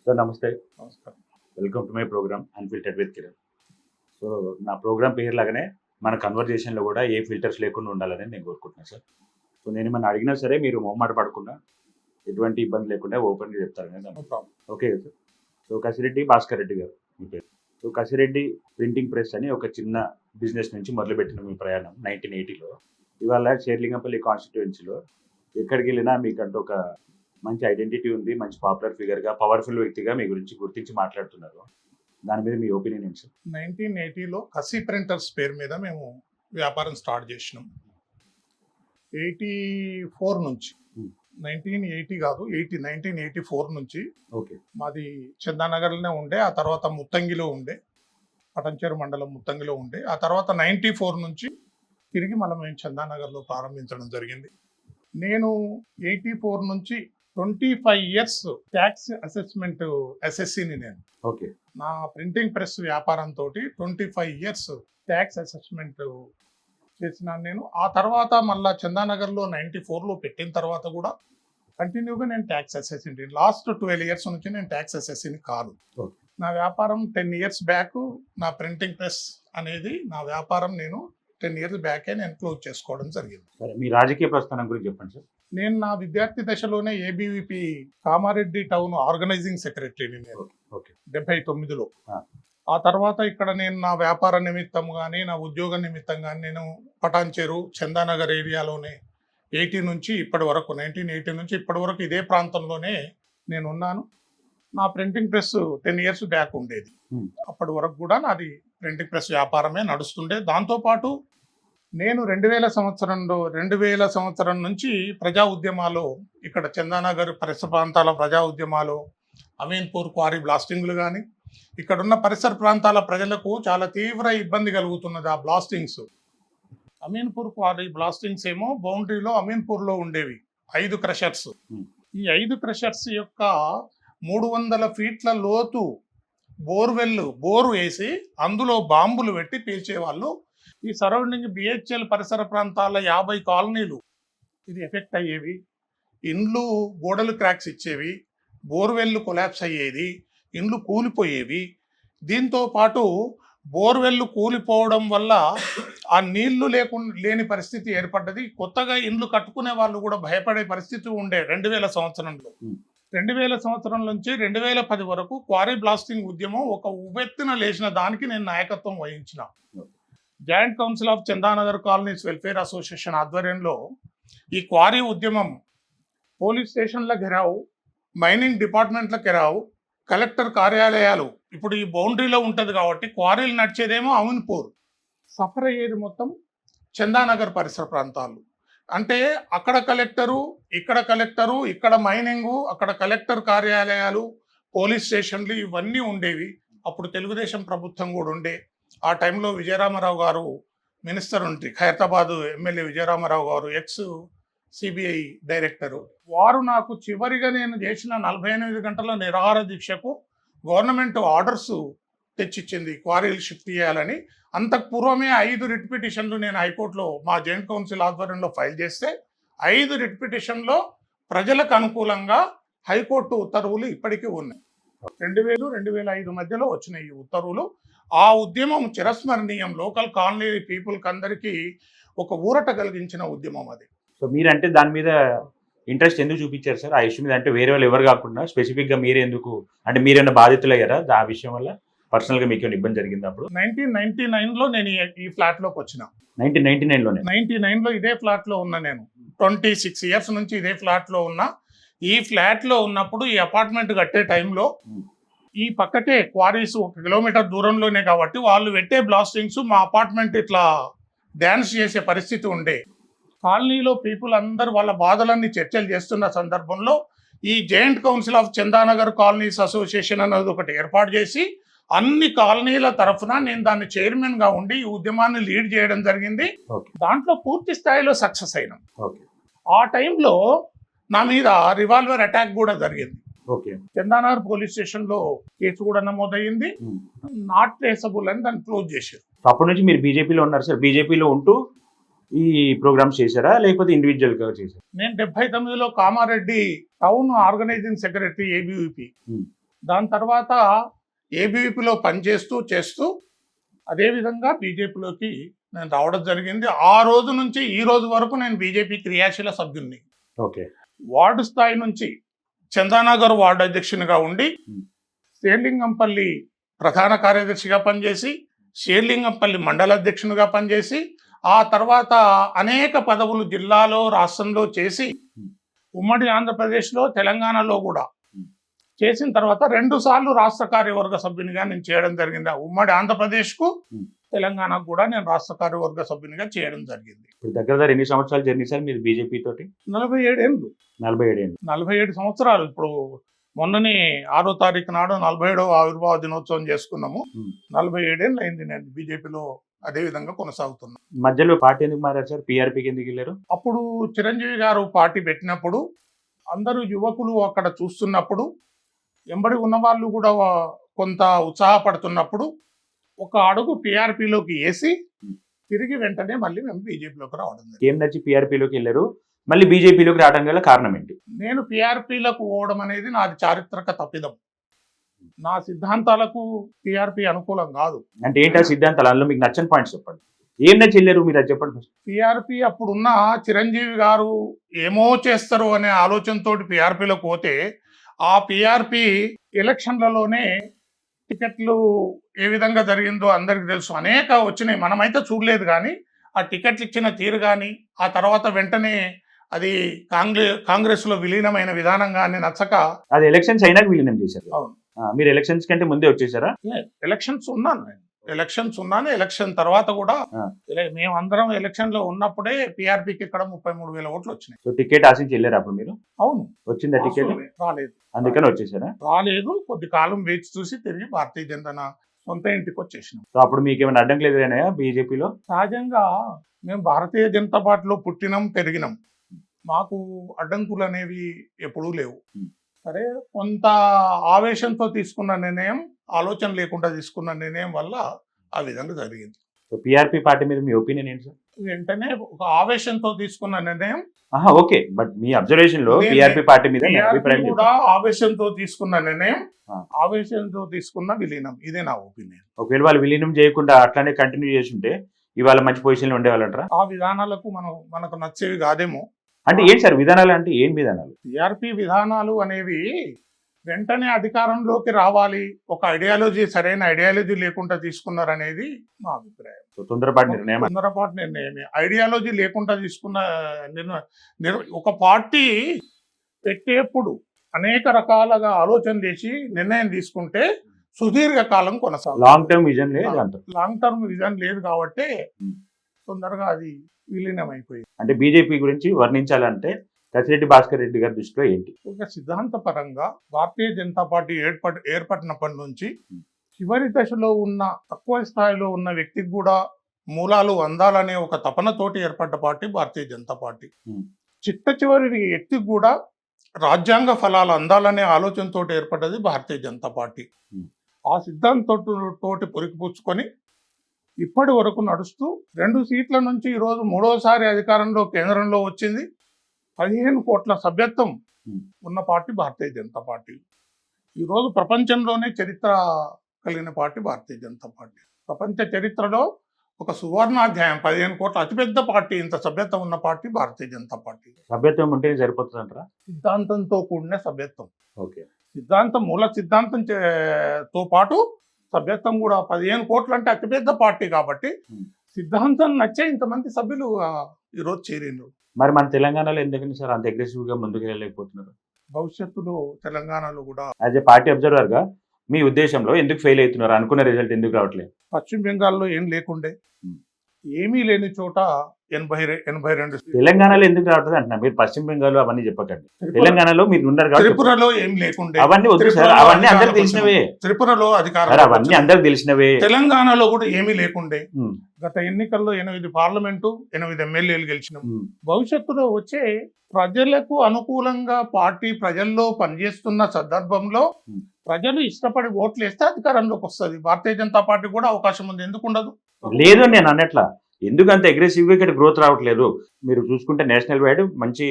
Sir నమస్తే. నమస్కారం. Welcome to my program unfiltered with Kiran. So నా ప్రోగ్రామ్ పేరు లాగానే మన కన్వర్జేషన్‌లో కూడా ఏ ఫిల్టర్స్ లేకుండా ఉండాలని నేను కోరుకుంటున్నాను సార్. సో నేనేమన్నా అడిగినా సరే మీరు మొహమాట పడకుండా ఎటువంటి ఇబ్బంది లేకుండా ఓపెన్‌గా చెప్తారని no problem. Okay sir. So Kasireddy Bhaskar Reddy గారు మీ పేరు. సో కసిరెడ్డి ప్రింటింగ్ ప్రెస్ అని ఒక చిన్న బిజినెస్ నుంచి మొదలుపెట్టిన మీ ప్రయాణం 1980లో ఇవాళ షేర్లింగంపల్లి కాన్స్టిట్యుయెన్సీలో ఎక్కడికి వెళ్ళినా మీకంటూ ఒక మంచి ఐడెంటిటీ ఉంది, మంచి పాపులర్ ఫిగర్గా, పవర్ఫుల్ వ్యక్తిగా మీ గురించి గుర్తించి మాట్లాడుతున్నారు. దాని మీద మీ ఒపీనియన్ ఏంటి సార్? 1980లో కసి ప్రింటర్స్ పేరు మీద మేము వ్యాపారం స్టార్ట్ చేసినాం. 84 నుంచి 1980 కాదు 1984 నుంచి ఓకే. మాది చందానగర్లోనే ఉండే, ఆ తర్వాత ముత్తంగిలో ఉండే, పటంచేరు మండలం ముత్తంగిలో ఉండే. ఆ తర్వాత 94 నుంచి తిరిగి మనం మేము చందానగర్లో ప్రారంభించడం జరిగింది. నేను 84 నుంచి 25 ఇయర్స్ ట్యాక్స్ అసెస్మెంట్ ఎస్ఎస్సిని నేను ఓకే. నా ప్రింటింగ్ ప్రెస్ వ్యాపారంతో 25 ఇయర్స్ ట్యాక్స్ అసెస్మెంట్ చేసినాను నేను. ఆ తర్వాత మళ్ళీ చందానగర్లో 94లో పెట్టిన తర్వాత కూడా కంటిన్యూగా నేను ట్యాక్స్ అసెస్మెంట్ లాస్ట్ 12 ఇయర్స్ నుంచి నేను ట్యాక్స్ అసెస్సిని కాదు. ఓకే. నా వ్యాపారం 10 ఇయర్స్ బ్యాక్ నా ప్రింటింగ్ ప్రెస్ అనేది నా వ్యాపారం నేను 10 ఇయర్స్ బ్యాకే నేను క్లోజ్ చేసుకోవడం జరిగింది. సరే, మీ రాజకీయ ప్రస్థానం గురించి చెప్పండి సార్. నేను నా విద్యార్థి దశలోనే ఏబీవీపీ కామారెడ్డి టౌన్ ఆర్గనైజింగ్ సెక్రటరీని నేను ఓకే. 79లో. ఆ. ఆ తర్వాత ఇక్కడ నేను నా వ్యాపార నిమిత్తం కానీ నా ఉద్యోగ నిమిత్తం కానీ నేను పటాన్చేరు చందానగర్ ఏరియాలోనే 80 నుంచి ఇప్పటి వరకు 1980 నుంచి ఇప్పటి వరకు ఇదే ప్రాంతంలోనే నేను ఉన్నాను. నా ప్రింటింగ్ ప్రెస్ 10 ఇయర్స్ బ్యాక్ ఉండేది. అప్పటి వరకు కూడా నాది ప్రింటింగ్ ప్రెస్ వ్యాపారమే నడుస్తుండే. దాంతోపాటు నేను 2000 సంవత్సరం నుంచి ప్రజా ఉద్యమాలు, ఇక్కడ చందానగర్ పరిసర ప్రాంతాల ప్రజా ఉద్యమాలు, అమీన్పూర్ క్వారీ బ్లాస్టింగ్లు కానీ, ఇక్కడున్న పరిసర ప్రాంతాల ప్రజలకు చాలా తీవ్ర ఇబ్బంది కలుగుతున్నది ఆ బ్లాస్టింగ్స్. అమీన్పూర్ క్వారీ బ్లాస్టింగ్స్ ఏమో బౌండరీలో అమీన్పూర్లో ఉండేవి 5 క్రషర్స్. ఈ 5 క్రషర్స్ యొక్క 300 ఫీట్ల లోతు బోరు వేసి అందులో బాంబులు పెట్టి పేల్చేవాళ్ళు. ఈ సరౌండింగ్ బిహెచ్ఎల్ పరిసర ప్రాంతాల 50 కాలనీలు ఇది ఎఫెక్ట్ అయ్యేవి. ఇండ్లు గోడలు క్రాక్స్ ఇచ్చేవి, బోర్వెల్లు కొలాప్స్ అయ్యేది, ఇండ్లు కూలిపోయేవి. దీంతో పాటు బోర్వెల్లు కూలిపోవడం వల్ల ఆ నీళ్లు లేని పరిస్థితి ఏర్పడ్డది. కొత్తగా ఇండ్లు కట్టుకునే వాళ్ళు కూడా భయపడే పరిస్థితి ఉండే 2000 సంవత్సరంలో. 2000 సంవత్సరం నుంచి 2010 వరకు క్వారీ బ్లాస్టింగ్ ఉద్యమం ఒక ఉవ్వెత్తున లేచిన దానికి నేను నాయకత్వం వహించిన. Joint council of Chandanagar colonies welfare association ఆధ్వర్యంలో ఈ క్వారీ ఉద్యమం పోలీస్ స్టేషన్ల ఘెరావు, మైనింగ్ డిపార్ట్మెంట్ల ఘెరావు, కలెక్టర్ కార్యాలయాలు, ఇప్పుడు ఈ బౌండరీలో ఉంటుంది కాబట్టి క్వారీలు నడిచేదేమో అమీన్పూర్, సఫర్ అయ్యేది మొత్తం చందానగర్ పరిసర ప్రాంతాలు. అంటే అక్కడ కలెక్టరు, ఇక్కడ మైనింగు, అక్కడ కలెక్టర్ కార్యాలయాలు, పోలీస్ స్టేషన్లు ఇవన్నీ ఉండేవి. అప్పుడు తెలుగుదేశం ప్రభుత్వం కూడా ఉండే. ఆ టైంలో విజయరామారావు గారు మినిస్టర్ ఉంటే, ఖైరతాబాద్ ఎమ్మెల్యే విజయరామారావు గారు ఎక్స్ సిబిఐ డైరెక్టరు. వారు నాకు చివరిగా నేను చేసిన 48 గంటల నిరాహార దీక్షకు గవర్నమెంట్ ఆర్డర్స్ తెచ్చిచ్చింది క్వారీలు షిఫ్ట్ చేయాలని. అంతకు పూర్వమే 5 రిట్ పిటిషన్లు నేను హైకోర్టులో మా జాయింట్ కౌన్సిల్ ఆధ్వర్యంలో ఫైల్ చేస్తే 5 రిట్ పిటిషన్లో ప్రజలకు అనుకూలంగా హైకోర్టు ఉత్తర్వులు ఇప్పటికీ ఉన్నాయి. 2000-2005 మధ్యలో వచ్చినాయి ఈ ఉత్తర్వులు. ఆ ఉద్యమం చిరస్మరణీయం. లోకల్ కాలనీ పీపుల్కి అందరికీ ఒక ఊరట కలిగించిన ఉద్యమం అది. సో మీరంటే దాని మీద ఇంట్రెస్ట్ ఎందుకు చూపించారు సార్? ఆ ఇష్యూ మీద అంటే వేరే వాళ్ళు ఎవరు కాకుండా స్పెసిఫిక్గా మీరే ఎందుకు, అంటే మీరేమైనా బాధితులు అయ్యారా ఆ విషయం వల్ల? పర్సనల్గా మీకు ఏమైనా ఇబ్బంది జరిగింది అప్పుడు? 1999లో నేను ఈ ఫ్లాట్లోకి వచ్చిన. 1999లోనే? 99లో ఇదే ఫ్లాట్లో ఉన్నా నేను. 26 ఇయర్స్ నుంచి ఇదే ఫ్లాట్లో ఉన్నా. ఈ ఫ్లాట్లో ఉన్నప్పుడు ఈ అపార్ట్మెంట్ కట్టే టైంలో ఈ పక్కకే క్వారీస్ 1 కిలోమీటర్ దూరంలోనే కాబట్టి వాళ్ళు పెట్టే బ్లాస్టింగ్స్ మా అపార్ట్మెంట్ ఇట్లా డ్యాన్స్ చేసే పరిస్థితి ఉండే. కాలనీలో పీపుల్ అందరూ వాళ్ళ బాధలన్నీ చర్చలు చేస్తున్న సందర్భంలో ఈ joint council of Chandanagar colonies association అనేది ఒకటి ఏర్పాటు చేసి అన్ని కాలనీల తరఫున నేను దాన్ని చైర్మన్గా ఉండి ఈ ఉద్యమాన్ని లీడ్ చేయడం జరిగింది. దాంట్లో పూర్తి స్థాయిలో సక్సెస్ అయినాం. ఆ టైంలో నా మీద రివాల్వర్ అటాక్ కూడా జరిగింది. చందానగర్ పోలీస్ స్టేషన్లో కేసు కూడా నమోదయ్యింది. నాట్ ట్రేసబుల్ అని దాన్ని క్లోజ్ చేశారు. అప్పటి నుంచి మీరు బీజేపీలో ఉన్నారు సార్? బీజేపీలో ఉంటూ ఈ ప్రోగ్రామ్స్ చేశారా లేకపోతే ఇండివిజువల్ గా చేశారా? నేను 79లో Kamareddy town organizing secretary ABVP. దాని తర్వాత ఏబీవీపీలో పనిచేస్తూ చేస్తూ అదేవిధంగా బీజేపీలోకి నేను రావడం జరిగింది. ఆ రోజు నుంచి ఈ రోజు వరకు నేను బీజేపీ క్రియాశీల సభ్యుడిని. ఓకే. వార్డు స్థాయి నుంచి చందానగర్ వార్డు అధ్యక్షునిగా ఉండి శేర్లింగంపల్లి ప్రధాన కార్యదర్శిగా పనిచేసి శేర్లింగంపల్లి మండల అధ్యక్షునిగా పనిచేసి ఆ తర్వాత అనేక పదవులు జిల్లాలో రాష్ట్రంలో చేసి ఉమ్మడి ఆంధ్రప్రదేశ్లో తెలంగాణలో కూడా చేసిన తర్వాత 2 సార్లు రాష్ట్ర కార్యవర్గ సభ్యునిగా నేను చేయడం జరిగింది. ఆ ఉమ్మడి ఆంధ్రప్రదేశ్కు తెలంగాణకు కూడా నేను రాష్ట్ర కార్యవర్గ సభ్యునిగా చేయడం జరిగింది. ఇప్పుడు దగ్గర ఎన్ని సంవత్సరాలు జర్నీ సార్ మీరు బీజేపీ తోటి? 47 ఏళ్ళు. 47 ఏళ్ళు. 47 సంవత్సరాలు. ఇప్పుడు మొన్ననే 6వ తారీఖు నాడు 47వ ఆవిర్భావ దినోత్సవం చేసుకున్నాము. 47 ఏళ్ళు అయింది నేను బీజేపీలో అదే విధంగా కొనసాగుతున్నా. మధ్యలో పార్టీ ఎందుకు మారారు సార్? పీఆర్పీకి ఎందుకు వెళ్ళారు? అప్పుడు చిరంజీవి గారు పార్టీ పెట్టినప్పుడు అందరూ యువకులు అక్కడ చూస్తున్నప్పుడు ఎంబడి ఉన్న వాళ్ళు కూడా కొంత ఉత్సాహపడుతున్నప్పుడు ఒక అడుగు పీఆర్పీలోకి వేసి తిరిగి వెంటనే మళ్ళీ మేము బీజేపీలోకి రావడం జరిగింది. ఏం నచ్చి పీఆర్పీలోకి వెళ్ళారు? మళ్ళీ బీజేపీలోకి రావడం గల కారణం ఏంటి? నేను పీఆర్పీలకు పోవడం అనేది నాది చారిత్రక తప్పిదం. నా సిద్ధాంతాలకు పీఆర్పీ అనుకూలం కాదు. అంటే ఏంటి ఆ సిద్ధాంతాలు? అందులో మీకు నచ్చని పాయింట్స్ చెప్పండి. ఏం నచ్చి వెళ్ళారు మీరు, అది చెప్పండి ఫస్ట్. పీఆర్పీ అప్పుడున్న చిరంజీవి గారు ఏమో చేస్తారు అనే ఆలోచనతోటి పీఆర్పీలోకి పోతే ఆ పీఆర్పీ ఎలక్షన్లలోనే టికెట్లు ఏ విధంగా జరిగిందో అందరికి తెలుసు. అనేక వచ్చినాయి, మనమైతే చూడలేదు. కానీ ఆ టికెట్లు ఇచ్చిన తీరు కానీ ఆ తర్వాత వెంటనే అది కాంగ్రెస్ లో విలీనమైన విధానం కానీ నచ్చక అది ఎలక్షన్స్ అయినాక విలీనం చేశారు. అవును. మీరు ఎలక్షన్స్ కంటే ముందే వచ్చేసారా? ఎలక్షన్స్ ఉన్నాను నేను. ఎలక్షన్ తర్వాత కూడా మేమందరం ఎలక్షన్ లో ఉన్నప్పుడే పీఆర్పీకి ఇక్కడ 33,000 ఓట్లు వచ్చినాయి. సో టికెట్ ఆశించి వెళ్ళారు అప్పుడు మీరు? అవును. వచ్చిందా టికెట్? రాలేదు. అందుకని వచ్చేసారా? రాలేదు. కొద్ది కాలం వేచి చూసి తిరిగి భారతీయ జనతా సొంత ఇంటికి వచ్చేసినాం. సో అప్పుడు మీకు ఏమైనా అడ్డంకులు ఎదురైనాయా బీజేపీలో? సహజంగా మేము భారతీయ జనతా పార్టీలో పుట్టినాం, పెరిగినాం. మాకు అడ్డంకులు అనేవి ఎప్పుడూ లేవు. సరే, కొంత ఆవేశంతో తీసుకున్న నిర్ణయం, ఆలోచన లేకుండా తీసుకున్న నిర్ణయం వల్ల ఆ విధంగా జరిగింది. పీఆర్పీ పార్టీ మీద మీ ఒపీనియన్ ఏంటి సార్? వెంటనే ఒక ఆవేశంతో తీసుకున్న నిర్ణయం. ఓకే, బట్ మీ అబ్జర్వేషన్ లో పీఆర్పీ పార్టీ మీద కూడా ఆవేశంతో తీసుకున్న నిర్ణయం, ఆవేశంతో తీసుకున్న విలీనం, ఇదే నా ఒపీనియన్. ఒకవేళ వాళ్ళు విలీనం చేయకుండా అట్లానే కంటిన్యూ చేసి ఉంటే ఇవాళ మంచి పొజిషన్ లో ఉండేవాళ్ళంటారా? ఆ విధానాలకు మనకు నచ్చేవి కాదేమో. అంటే ఏంటి సార్ విధానాలు? అంటే ఏం విధానాలు? టీఆర్పీ విధానాలు అనేవి వెంటనే అధికారంలోకి రావాలి, ఒక ఐడియాలజీ, సరైన ఐడియాలజీ లేకుండా తీసుకున్నారనేది మా అభిప్రాయం. తొందరపాటు నిర్ణయం. తొందరపాటు నిర్ణయమే. ఐడియాలజీ లేకుండా తీసుకున్న ఒక పార్టీ పెట్టేప్పుడు అనేక రకాలుగా ఆలోచన చేసి నిర్ణయం తీసుకుంటే సుదీర్ఘ కాలం కొనసాగుతుంది. లాంగ్ టర్మ్ విజన్ లేదు. లాంగ్ టర్మ్ విజన్ లేదు కాబట్టి తొందరగా అది విలీనం అయిపోయింది. అంటే బీజేపీ గురించి వర్ణించాలంటే కసిరెడ్డి భాస్కర్ రెడ్డి గారి దృష్టిలో ఏంటి? ఒక సిద్ధాంత పరంగా భారతీయ జనతా పార్టీ ఏర్పడినప్పటి నుంచి చివరి దశలో ఉన్న, తక్కువ స్థాయిలో ఉన్న వ్యక్తికి కూడా మూలాలు అందాలనే ఒక తపనతోటి ఏర్పడ్డ పార్టీ భారతీయ జనతా పార్టీ. చిట్ట చివరి వ్యక్తికి కూడా రాజ్యాంగ ఫలాలు అందాలనే ఆలోచనతో ఏర్పడ్డది భారతీయ జనతా పార్టీ. ఆ సిద్ధాంతంతోటి పొరికిపుచ్చుకొని ఇప్పటి వరకు నడుస్తూ 2 సీట్ల నుంచి ఈరోజు 3వసారి అధికారంలో కేంద్రంలో వచ్చింది. 15 కోట్ల సభ్యత్వం ఉన్న పార్టీ భారతీయ జనతా పార్టీ. ఈరోజు ప్రపంచంలోనే చరిత్ర కలిగిన పార్టీ భారతీయ జనతా పార్టీ. ప్రపంచ చరిత్రలో ఒక సువర్ణాధ్యాయం. 15 కోట్ల అతిపెద్ద పార్టీ, ఇంత సభ్యత్వం ఉన్న పార్టీ భారతీయ జనతా పార్టీ. సభ్యత్వం ఉంటే సరిపోతుంది అంటారా? సిద్ధాంతంతో కూడిన సభ్యత్వం. ఓకే. సిద్ధాంతం, మూల సిద్ధాంతంతో పాటు సభ్యత్వం కూడా. 15 కోట్లు అంటే అతిపెద్ద పార్టీ కాబట్టి సిద్ధాంతం నచ్చే ఇంతమంది సభ్యులు ఈరోజు చేరిండ్రు. మరి మన తెలంగాణలో ఎందుకని సార్ అంత అగ్రెసివ్ గా ముందుకు వెళ్ళలేకపోతున్నారు? భవిష్యత్తులో తెలంగాణలో కూడా యాజ్ ఏ పార్టీ అబ్జర్వర్ గా మీ ఉద్దేశంలో ఎందుకు ఫెయిల్ అవుతున్నారు? అనుకున్న రిజల్ట్ ఎందుకు రావట్లేదు? పశ్చిమ బెంగాల్లో ఏం లేకుండే, ఏమీ లేని చోట 82 తెలంగాణలో ఎందుకు రావట్లేదు అంటున్నా. మీరు పశ్చిమ బెంగాల్ అవన్నీ చెప్పకండి. తెలంగాణలో మీరు ఉన్నారు కాబట్టి. త్రిపురలో ఏం లేకుండే. అవన్నీ వద్దు సార్, అవన్నీ అందరికి తెలిసినవే. త్రిపురలో అధికారం, అవన్నీ అందరికి తెలిసినవే. తెలంగాణలో కూడా ఏమీ లేకుండే. గత ఎన్నికల్లో 8 పార్లమెంటు, 8 ఎమ్మెల్యేలు గెలిచినాం. భవిష్యత్తులో వచ్చే ప్రజలకు అనుకూలంగా పార్టీ ప్రజల్లో పనిచేస్తున్న సందర్భంలో ప్రజలు ఇష్టపడి ఓట్లు వేస్తే అధికారంలోకి వస్తుంది. భారతీయ జనతా పార్టీ కూడా అవకాశం ఉంది, ఎందుకు ఉండదు? లేదు నేను అన్నట్లా. ఎందుకు అంత అగ్రెసివ్ గా ఇక్కడ గ్రోత్ రావట్లేదు? మీరు చూసుకుంటే నేషనల్ వైడ్ మంచి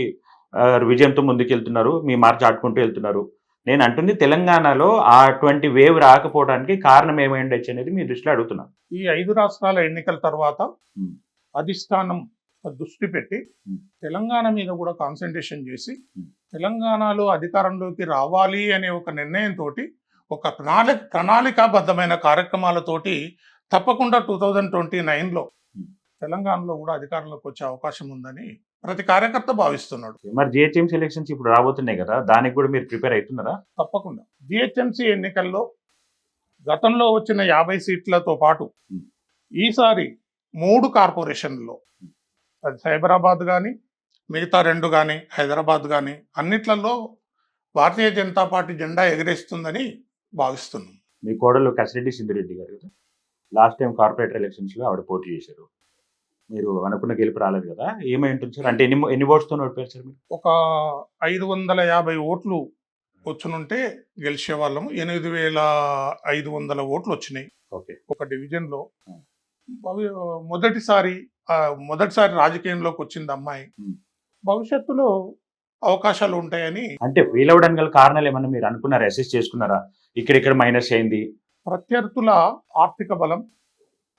విజయంతో ముందుకు వెళ్తున్నారు, మీ మార్క్ చాటుకుంటూ వెళ్తున్నారు. నేను అంటుంది తెలంగాణలో అటువంటి వేవ్ రాకపోవడానికి కారణం ఏమై ఉండొచ్చు అనేది మీ దృష్టిలో అడుగుతున్నాను. ఈ 5 రాష్ట్రాల ఎన్నికల తర్వాత Hmm. అధిష్టానం దృష్టి పెట్టి Hmm. తెలంగాణ మీద కూడా కాన్సన్ట్రేషన్ చేసి Hmm. తెలంగాణలో అధికారంలోకి రావాలి అనే ఒక నిర్ణయంతో ఒక ప్రణాళికాబద్ధమైన కార్యక్రమాలతోటి తప్పకుండా 2029లో Hmm. తెలంగాణలో కూడా అధికారంలోకి వచ్చే అవకాశం ఉందని ప్రతి కార్యకర్త భావిస్తున్నాడు. మరి జిహెచ్ఎంసీ ఎలక్షన్స్ ఇప్పుడు రాబోతున్నాయి కదా, దానికి కూడా మీరు ప్రిపేర్ అవుతున్నారా? తప్పకుండా జిహెచ్ఎంసీ ఎన్నికల్లో గతంలో వచ్చిన 50 సీట్లతో పాటు Hmm. ఈసారి 3 కార్పొరేషన్లలో అది సైబరాబాద్ కానీ మిగతా 2 కానీ హైదరాబాద్ కానీ అన్నిట్లలో భారతీయ జనతా పార్టీ జెండా ఎగరేస్తుందని భావిస్తున్నాం. మీ కోడలు కసిరెడ్డి సింధిరెడ్డి గారు కదా, లాస్ట్ టైం కార్పొరేటర్ ఎలక్షన్స్లో ఆవిడ పోటీ చేశారు. మీరు అనుకున్న గెలుపు రాలేదు కదా, ఏమై ఉంటుంది సార్? అంటే ఎన్ని ఓట్స్తో ఓడిపోయారు సార్ మీరు? ఒక 550 ఓట్లు వచ్చునుంటే గెలిచే వాళ్ళము. 8,500 ఓట్లు వచ్చినాయి ఓకే. ఒక డివిజన్లో. Hmm. మొదటిసారి రాజకీయంలోకి వచ్చింది అమ్మాయి. Hmm. భవిష్యత్తులో అవకాశాలు ఉంటాయని. అంటే ఫెయిల్ అవ్వడానికి గల కారణాలు ఏమన్నా మీరు అనుకున్నారా, అసెస్ చేసుకున్నారా? ఇక్కడ మైనస్ అయింది. ప్రత్యర్థుల ఆర్థిక బలం,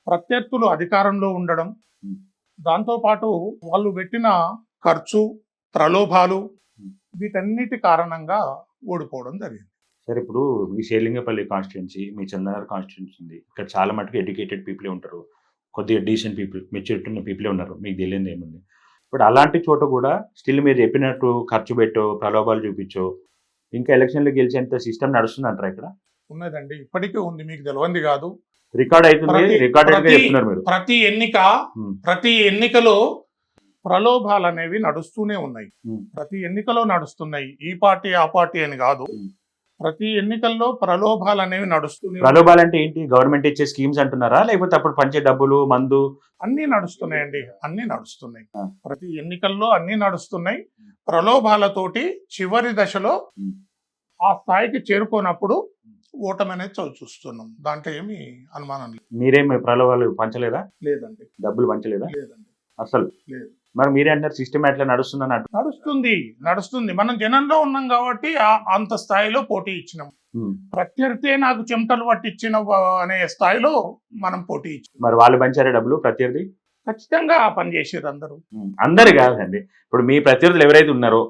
ప్రత్యర్థులు అధికారంలో ఉండడం, Hmm. దాంతోపాటు వాళ్ళు పెట్టిన ఖర్చు, ప్రలోభాలు, Hmm. వీటన్నిటి కారణంగా ఓడిపోవడం జరిగింది. సార్ ఇప్పుడు మీ షేర్లింగపల్లి కాన్స్టిట్యున్సీ, మీ చందనగర్ కాన్స్టిట్యున్సీ ఉంది. ఇక్కడ చాలా మటుకు ఎడ్యుకేటెడ్ పీపులే ఉంటారు, కొద్దిగా డీసెంట్ పీపుల్, మెచ్యూరిటీ ఉన్న పీపులే ఉన్నారు. మీకు తెలియదు ఏముంది. ఇప్పుడు అలాంటి చోట కూడా స్టిల్ మీరు చెప్పినట్టు ఖర్చు పెట్టో, ప్రలోభాలు చూపించో, ఇంకా ఎలక్షన్లో గెలిచేంత సిస్టమ్ నడుస్తుంది అంటారా ఇక్కడ? ఉన్నదండి, ఇప్పటికే ఉంది, మీకు తెలియంది కాదు. రికార్డ్ అవుతుంది, రికార్డెడ్ గా చెప్తున్నారు మీరు. ప్రతి ఎన్నికలో ప్రలోభాలు అనేవి నడుస్తూనే ఉన్నాయి. Hmm. ప్రతి ఎన్నికలో నడుస్తున్నాయి. ఈ పార్టీ ఆ పార్టీ అని కాదు, Hmm. ప్రతి ఎన్నికల్లో ప్రలోభాలు అనేవి నడుస్తున్నాయి. ప్రలోభాలు అంటే ఏంటి? గవర్నమెంట్ ఇచ్చే స్కీమ్స్ అంటున్నారా, లేకపోతే అప్పుడు పంచే డబ్బులు, మందు? అన్ని నడుస్తున్నాయండి, అన్ని నడుస్తున్నాయి. Ah. ప్రతి ఎన్నికల్లో అన్ని నడుస్తున్నాయి. ప్రలోభాలతోటి చివరి దశలో Hmm. ఆ స్థాయికి చేరుకోనప్పుడు ఓటమి అనేది చూస్తున్నాం. దాంట్లో ఏమి అనుమానం లేదు. మీరేం ప్రలోభాలు పంచలేదా? లేదండి, డబ్బులు పంచలేదా లేదండి, అసలు? లేదు. మరి మీరే అంటారు సిస్టమ్ ఎట్లా నడుస్తుందని అంటారు. నడుస్తుంది. మనం జనంలో ఉన్నాం కాబట్టి అంత స్థాయిలో పోటీ ఇచ్చినాం. ప్రత్యర్థి నాకు చెమటలు పట్టించిన అనే స్థాయిలో మనం పోటీ ఇచ్చినాం. మరి వాళ్ళు పంచారే డబ్బులు ప్రత్యర్థి? ఖచ్చితంగా పనిచేసారు అందరూ. అందరు కాదండి, ఇప్పుడు మీ ప్రత్యర్థులు ఎవరైతే ఉన్నారో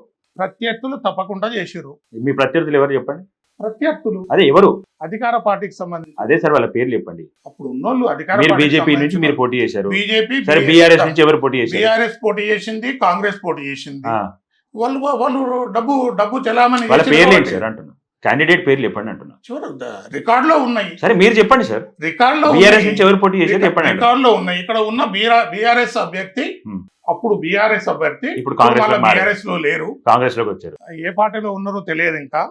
ప్రత్యర్థులు తప్పకుండా చేసారు. మీ ప్రత్యర్థులు ఎవరు చెప్పండి? ప్రత్యర్థులు అదే ఎవరు? అధికార పార్టీకి సంబంధించి. అదే సార్, వాళ్ళ పేర్లు చెప్పండి. అప్పుడు ఉన్నోళ్ళు అధికార మీరు బీజేపీ నుంచి మీరు పోటీ చేశారు. బీజేపీ, సరే బీఆర్ఎస్ నుంచి ఎవరు పోటీ చేశారు? బీఆర్ఎస్ పోటీ చేసింది, కాంగ్రెస్ పోటీ చేసింది. వాళ్ళు డబ్బు చలామణి. వాళ్ళ పేర్లు ఏంటి సార్ అంటున్నా? క్యాండిడేట్ పేర్లు చెప్పండి అంటున్నా. రికార్డ్ లో ఉన్నాయి. సరే మీరు చెప్పండి సార్. రికార్డ్ లో బీఆర్ఎస్ నుంచి ఎవరు పోటీ చేశారు చెప్పండి. రికార్డ్ లో ఉన్నాయి. ఇక్కడ ఉన్న బీఆర్ఎస్ అభ్యర్థి, అప్పుడు బీఆర్ఎస్ అభ్యర్థి, ఇప్పుడు బీఆర్ఎస్ లో లేరు, కాంగ్రెస్ లోకి వచ్చారు. ఏ పార్టీలో ఉన్నారో తెలియదు ఇంకా.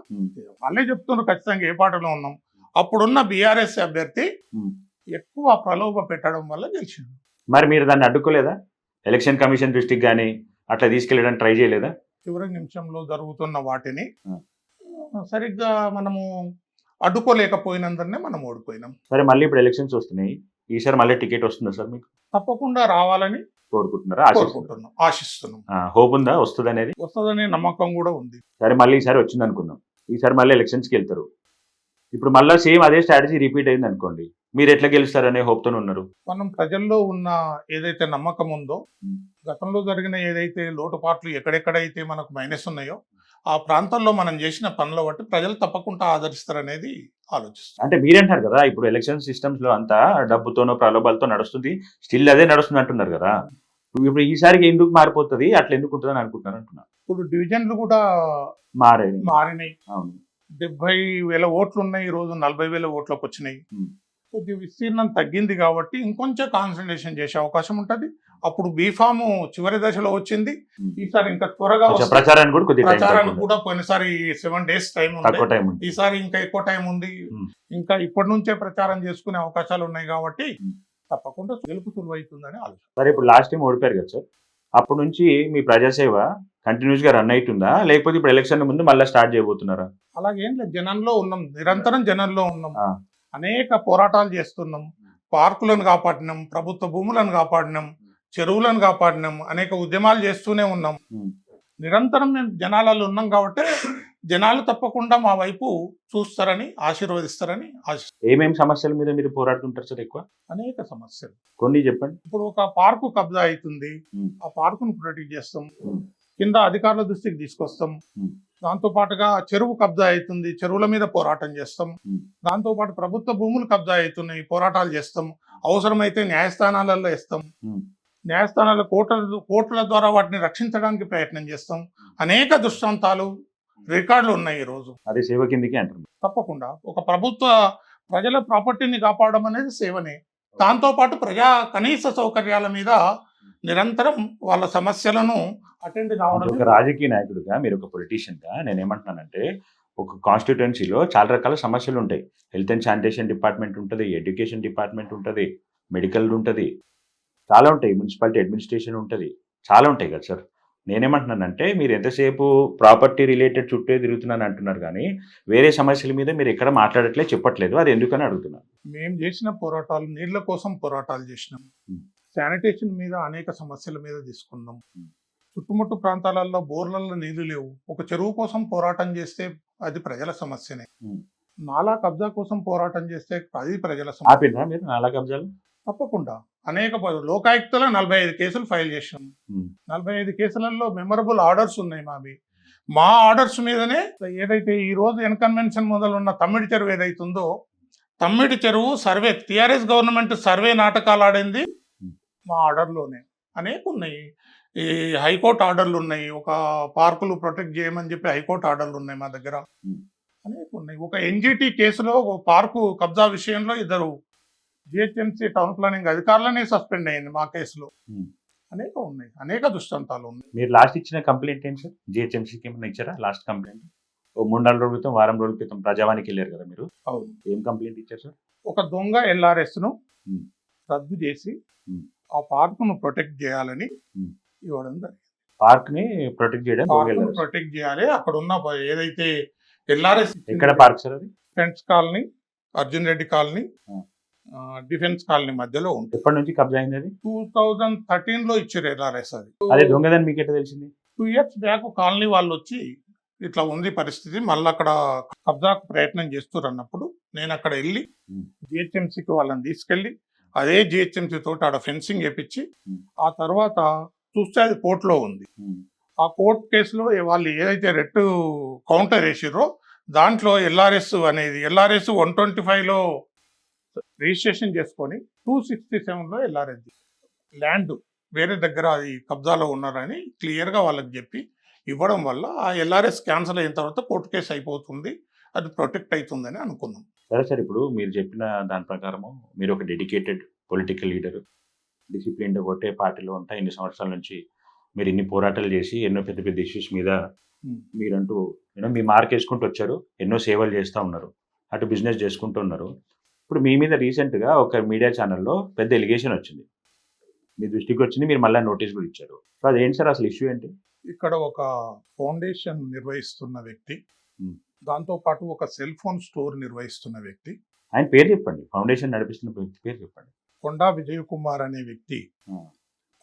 వాళ్ళే చెప్తున్నారు ఖచ్చితంగా ఏ పార్టీలో ఉన్నాం. అప్పుడున్న బీఆర్ఎస్ అభ్యర్థి ఎక్కువ ప్రలోభ పెట్టడం వల్ల గెలిచింది. మరి మీరు దాన్ని అడ్డుకోలేదా? ఎలక్షన్ కమిషన్ దృష్టికి కానీ అట్లా తీసుకెళ్ళడానికి ట్రై చేయలేదా? చివరి నిమిషంలో జరుగుతున్న వాటిని సరిగ్గా మనము అడ్డుకోలేకపోయినందునే మనం ఓడిపోయినాం. సరే మళ్ళీ ఇప్పుడు ఎలక్షన్స్ వస్తున్నాయి, ఈసారి మళ్ళీ టికెట్ వస్తుందా సార్ మీకు? తప్పకుండా రావాలని కోరుకుంటున్నారా? ఆశిస్తున్నాం. హోప్ ఉందా వస్తుంది అనేది? వస్తుందనే నమ్మకం కూడా ఉంది. సరే మళ్ళీ ఈసారి వచ్చింది అనుకుందాం, ఈసారి మళ్ళీ ఎలక్షన్స్కి వెళ్తారు. ఇప్పుడు మళ్ళీ సేమ్ అదే స్ట్రాటజీ రిపీట్ అయింది అనుకోండి, మీరు ఎట్లా గెలుస్తారనే హోప్తో ఉన్నారు? మనం ప్రజల్లో ఉన్న ఏదైతే నమ్మకం ఉందో, గతంలో జరిగిన ఏదైతే లోటుపాట్లు ఎక్కడెక్కడైతే మనకు మైనస్ ఉన్నాయో ఆ ప్రాంతాల్లో మనం చేసిన పనుల బట్టి ప్రజలు తప్పకుండా ఆదరిస్తారనేది ఆలోచిస్తారు. అంటే మీరంటారు కదా ఇప్పుడు ఎలక్షన్ సిస్టమ్స్ లో అంతా డబ్బుతోనో ప్రలోభాలతో నడుస్తుంది, స్టిల్ అదే నడుస్తుంది అంటున్నారు కదా. ఇప్పుడు ఈసారికి ఎందుకు మారిపోతుంది, అట్లా ఎందుకు ఉంటుందని అనుకుంటున్నారు అంటున్నా. ఇప్పుడు డివిజన్లు కూడా మారినాయి. అవును, 70,000 ఓట్లు ఉన్నాయి, ఈ రోజు 40,000 ఓట్లకు వచ్చినాయి. కొద్ది విస్తీర్ణం తగ్గింది కాబట్టి ఇంకొంచెం కాన్సన్ట్రేషన్ చేసే అవకాశం ఉంటుంది. అప్పుడు బీఫామ్ చివరి దశలో వచ్చింది, ఈసారి ఇంకా త్వరగా ప్రచారానికి కూడా పోయినసారి 7 days టైం ఉంది, ఈసారి ఇంకా ఎక్కువ టైం ఉంది. ఇంకా ఇప్పటి నుంచే ప్రచారం చేసుకునే అవకాశాలు ఉన్నాయి కాబట్టి తప్పకుండా గెలుపు సులువైతుందని ఆలోచన. సరే ఇప్పుడు లాస్ట్ టైం ఓడిపోయారు కదా సార్, అప్పటి నుంచి మీ ప్రజాసేవ కంటిన్యూస్ గా రన్ అవుతుందా, లేకపోతే ఇప్పుడు ఎలక్షన్ ముందు మళ్ళీ స్టార్ట్ చేయబోతున్నారా? అలాగేం లేదు, జనంలో ఉన్నాం, నిరంతరం జనంలో ఉన్నాం, అనేక పోరాటాలు చేస్తున్నాం, పార్కులను కాపాడినాం, ప్రభుత్వ భూములను కాపాడినాం, చెరువులను కాపాడినాం, అనేక ఉద్యమాలు చేస్తూనే ఉన్నాం. నిరంతరం మేము జనాలలో ఉన్నాం కాబట్టి జనాలు తప్పకుండా మా వైపు చూస్తారని ఆశీర్వదిస్తారని ఆశిస్తున్నాను. ఏమేమి సమస్యల మీద మీరు పోరాడుతుంటారు సార్ ఎక్కువ? అనేక సమస్యలు. కొన్ని చెప్పండి. ఇప్పుడు ఒక పార్కు కబ్జా అవుతుంది, ఉమ్, ఆ పార్కును ప్రొటెక్ట్ చేస్తాం, ఉమ్, కింద అధికారుల దృష్టికి తీసుకొస్తాం. ఉమ్, దాంతో పాటుగా చెరువు కబ్జా అవుతుంది, చెరువుల మీద పోరాటం చేస్తాం. ఉమ్, దాంతో పాటు ప్రభుత్వ భూములు కబ్జా అవుతున్నాయి, పోరాటాలు చేస్తాం. అవసరమైతే న్యాయస్థానాలలో ఇస్తాం, ఉమ్. న్యాయస్థానాల కోర్టుల ద్వారా వాటిని రక్షించడానికి ప్రయత్నం చేస్తాం. అనేక దృష్టాంతాలు రికార్డులు ఉన్నాయి ఈరోజు. అది సేవ కిందకి అంటారు. తప్పకుండా ఒక ప్రజల ప్రాపర్టీని కాపాడడం అనేది సేవనే. దాంతో పాటు ప్రజా కనీస సౌకర్యాల మీద నిరంతరం వాళ్ళ సమస్యలను అటెండ్ అంటే కావడం. ఒక రాజకీయ నాయకుడిగా, మీరు ఒక పొలిటీషియన్ గా నేను ఏమంటున్నానంటే, ఒక కాన్స్టిట్యుయెన్సీలో చాలా రకాల సమస్యలు ఉంటాయి. హెల్త్ అండ్ శానిటేషన్ డిపార్ట్మెంట్ ఉంటుంది, ఎడ్యుకేషన్ డిపార్ట్మెంట్ ఉంటుంది, మెడికల్ ఉంటుంది, చాలా ఉంటాయి, మున్సిపాలిటీ అడ్మినిస్ట్రేషన్ ఉంటుంది, చాలా ఉంటాయి కదా సార్. నేనేమంటున్నానంటే, మీరు ఎంతసేపు ప్రాపర్టీ రిలేటెడ్ చుట్టే తిరుగుతున్నాను అంటున్నారు కానీ వేరే సమస్యల మీద మీరు ఎక్కడ మాట్లాడట్లేదు, చెప్పట్లేదు. అది ఎందుకని అడుగుతున్నాను. మేము చేసిన పోరాటాలు నీళ్ల కోసం పోరాటాలు చేసినాం, Hmm. శానిటేషన్ మీద అనేక సమస్యల మీద తీసుకున్నాం. Hmm. చుట్టుముట్టు ప్రాంతాలలో బోర్లలో నీళ్లు లేవు, ఒక చెరువు కోసం పోరాటం చేస్తే అది ప్రజల సమస్యనే. Hmm. నాలా కబ్జా కోసం పోరాటం చేస్తే అది ప్రజల సమస్య. ఆపినా మీరు నాలా కబ్జాలు? తప్పకుండా అనేక లోకాయుక్తలో 45 కేసులు ఫైల్ చేసినాం. Hmm. 45 కేసులలో మెమరబుల్ ఆర్డర్స్ ఉన్నాయి మావి. మా ఆర్డర్స్ మీదనే ఏదైతే ఈ రోజు ఎన్కన్వెన్షన్ మొదలున్న తమ్మిడి చెరువు ఏదైతుందో, తమ్మిడి చెరువు సర్వే టిఆర్ఎస్ గవర్నమెంట్ సర్వే నాటకాలు ఆడింది మా ఆర్డర్లోనే. అనేక ఉన్నాయి, ఈ హైకోర్టు ఆర్డర్లు ఉన్నాయి, ఒక పార్కులు ప్రొటెక్ట్ చేయమని చెప్పి హైకోర్టు ఆర్డర్లు ఉన్నాయి మా దగ్గర. Hmm. అనేక ఉన్నాయి. ఒక ఎన్జిటి కేసులో ఒక పార్కు కబ్జా విషయంలో ఇద్దరు జిహెచ్ఎంసీ టౌన్ ప్లానింగ్ అధికారులనే సస్పెండ్ అయింది మా కేసులో. Hmm. అనేక ఉన్నాయి, అనేక దృష్టాంతాలు ఉన్నాయి. మీరు లాస్ట్ ఇచ్చిన కంప్లైంట్ ఏంటి సార్? జిహెచ్ఎంసీకి ఏమైనా ఇచ్చారా లాస్ట్ కంప్లైంట్? ఓ 3-4 రోజుల క్రితం, వారం రోజుల క్రితం ప్రజావానికి వెళ్ళారు కదా మీరు. అవును, ఏం కంప్లైంట్ ఇచ్చారు సార్? ఒక దొంగ ఎల్ఆర్ఎస్ను Hmm. రద్దు చేసి Hmm. ఆ పార్కును ప్రొటెక్ట్ చేయాలని Hmm. ఇవ్వడం జరిగింది. పార్క్ ని ప్రొటెక్ట్ చేయడం. పార్కును ప్రొటెక్ట్ చేయాలి, అక్కడ ఉన్న ఏదైతే ఎల్ఆర్ఎస్ ఎక్కడ పార్క్ సార్ అది? Friends colony, Arjun Reddy colony, Hmm. Defence colony మధ్యలో ఉంటుంది. ఎప్పటి నుంచి కబ్జా అయింది అది? 2013 లో ఇచ్చారు ఎల్ఆర్ఎస్. అది అదే దొంగదని మీకు ఎట్లా తెలిసింది? 2 years బ్యాక్ కాలనీ వాళ్ళు వచ్చి ఇట్లా ఉంది పరిస్థితి, మళ్ళీ అక్కడ కబ్జాకు ప్రయత్నం చేస్తారు అన్నప్పుడు నేను అక్కడ వెళ్ళి Hmm. జిహెచ్ఎంసీకి వాళ్ళని తీసుకెళ్ళి అదే జిహెచ్ఎంసీ తోటి ఆడ ఫెన్సింగ్ వేపించి, Hmm. ఆ తర్వాత చూస్తే అది కోర్టులో ఉంది. Hmm. ఆ కోర్టు కేసులో వాళ్ళు ఏదైతే రెట్ కౌంటర్ వేసిరో దాంట్లో ఎల్ఆర్ఎస్ 125లో రిజిస్ట్రేషన్ చేసుకొని 267లో ఎల్ఆర్ఎస్ ల్యాండ్ వేరే దగ్గర అది కబ్జాలో ఉన్నారని క్లియర్గా వాళ్ళకి చెప్పి ఇవ్వడం వల్ల ఆ ఎల్ఆర్ఎస్ క్యాన్సిల్ అయిన తర్వాత కోర్టు కేసు అయిపోతుంది, అది ప్రొటెక్ట్ అవుతుందని అనుకున్నాం. సరే సార్, ఇప్పుడు మీరు చెప్పిన దాని ప్రకారము మీరు ఒక డెడికేటెడ్ పొలిటికల్ లీడర్, డిసిప్లిన్ ఒకటే పార్టీలో ఉంటా, ఇన్ని సంవత్సరాల నుంచి మీరు ఇన్ని పోరాటాలు చేసి ఎన్నో పెద్ద పెద్ద ఇష్యూస్ మీద మీరంటూ మీ మార్క్ వేసుకుంటూ వచ్చారు, ఎన్నో సేవలు చేస్తూ ఉన్నారు, అటు బిజినెస్ చేసుకుంటూ ఉన్నారు. ఇప్పుడు మీ మీద రీసెంట్గా ఒక మీడియా ఛానల్లో పెద్ద ఎలిగేషన్ వచ్చింది, మీ దృష్టికి వచ్చింది, మీరు మళ్ళీ నోటీస్ కూడా ఇచ్చారు. సో అదేంటి సార్, అసలు ఇష్యూ ఏంటి? ఇక్కడ ఒక ఫౌండేషన్ నిర్వహిస్తున్న వ్యక్తి, Hmm. దాంతో పాటు ఒక సెల్ ఫోన్ స్టోర్ నిర్వహిస్తున్న వ్యక్తి, ఆయన పేరు చెప్పండి, ఫౌండేషన్ నడిపిస్తున్న వ్యక్తి పేరు చెప్పండి. కొండా విజయ్ కుమార్ అనే వ్యక్తి Hmm.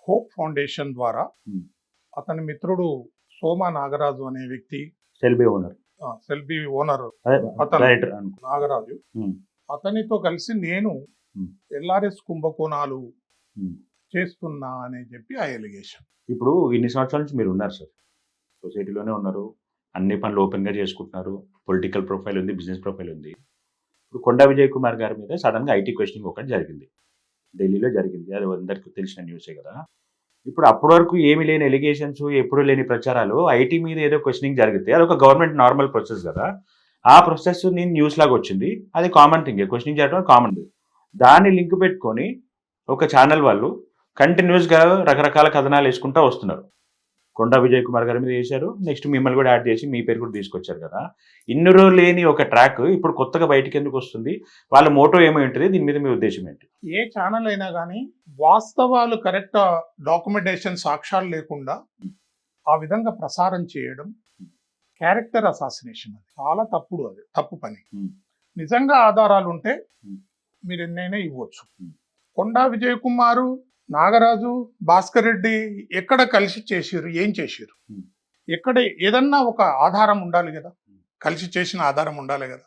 హోప్ ఫౌండేషన్ ద్వారా Hmm. అతని మిత్రుడు సోమా నాగరాజు అనే వ్యక్తి, సెల్బీ ఓనర్, సెల్బీ ఓనర్ అతను డైరెక్టర్. నాగరాజు, అతనితో కలిసి నేను Hmm. ఎల్ఆర్ఎస్ కుంభకోణాలు Hmm. చేస్తున్నా అని చెప్పి ఆ ఎలిగేషన్. ఇప్పుడు ఇన్ని సంవత్సరాల నుంచి మీరు ఉన్నారు సార్, సొసైటీలోనే ఉన్నారు, అన్ని పనులు ఓపెన్గా చేసుకుంటున్నారు, పొలిటికల్ ప్రొఫైల్ ఉంది, బిజినెస్ ప్రొఫైల్ ఉంది. ఇప్పుడు కొండా విజయ్ కుమార్ గారి మీద సడన్గా ఐటీ క్వశ్చనింగ్ ఒకటి జరిగింది, ఢిల్లీలో జరిగింది, అది అందరికీ తెలిసిన న్యూసే కదా. ఇప్పుడు అప్పటి వరకు ఏమి లేని ఎలిగేషన్స్, ఎప్పుడు లేని ప్రచారాలు, ఐటీ మీద ఏదో క్వశ్చనింగ్ జరిగితే అది ఒక గవర్నమెంట్ నార్మల్ ప్రాసెస్ కదా. ఆ ప్రాసెస్ నేను న్యూస్ లాగా వచ్చింది, అది కామన్ థింగ్, క్వశ్చనింగ్ చేయడం కామన్. దాన్ని లింక్ పెట్టుకొని ఒక ఛానల్ వాళ్ళు కంటిన్యూస్గా రకరకాల కథనాలు వేసుకుంటూ వస్తున్నారు. కొండా విజయ్ కుమార్ గారి మీద వేశారు, నెక్స్ట్ మిమ్మల్ని కూడా యాడ్ చేసి మీ పేరు కూడా తీసుకొచ్చారు కదా. ఇన్ని రోజులు లేని ఒక ట్రాక్ ఇప్పుడు కొత్తగా బయటికి ఎందుకు వస్తుంది? వాళ్ళ మోటో ఏమై ఉంటుంది? దీని మీద మీ ఉద్దేశం ఏంటి? ఏ ఛానల్ అయినా కానీ వాస్తవాలు కరెక్ట్ డాక్యుమెంటేషన్ సాక్ష్యాలు లేకుండా ఆ విధంగా ప్రసారం చేయడం క్యారెక్టర్ అసాసినేషన్, అది చాలా తప్పుడు, అది తప్పు పని. నిజంగా ఆధారాలు ఉంటే మీరు ఎన్నైనా ఇవ్వచ్చు. కొండా విజయ్ కుమారు, నాగరాజు, భాస్కర్ రెడ్డి ఎక్కడ కలిసి చేసిరు, ఏం చేసిరు, ఎక్కడ ఏదన్నా ఒక ఆధారం ఉండాలి కదా. కలిసి చేసిన ఆధారం ఉండాలి కదా.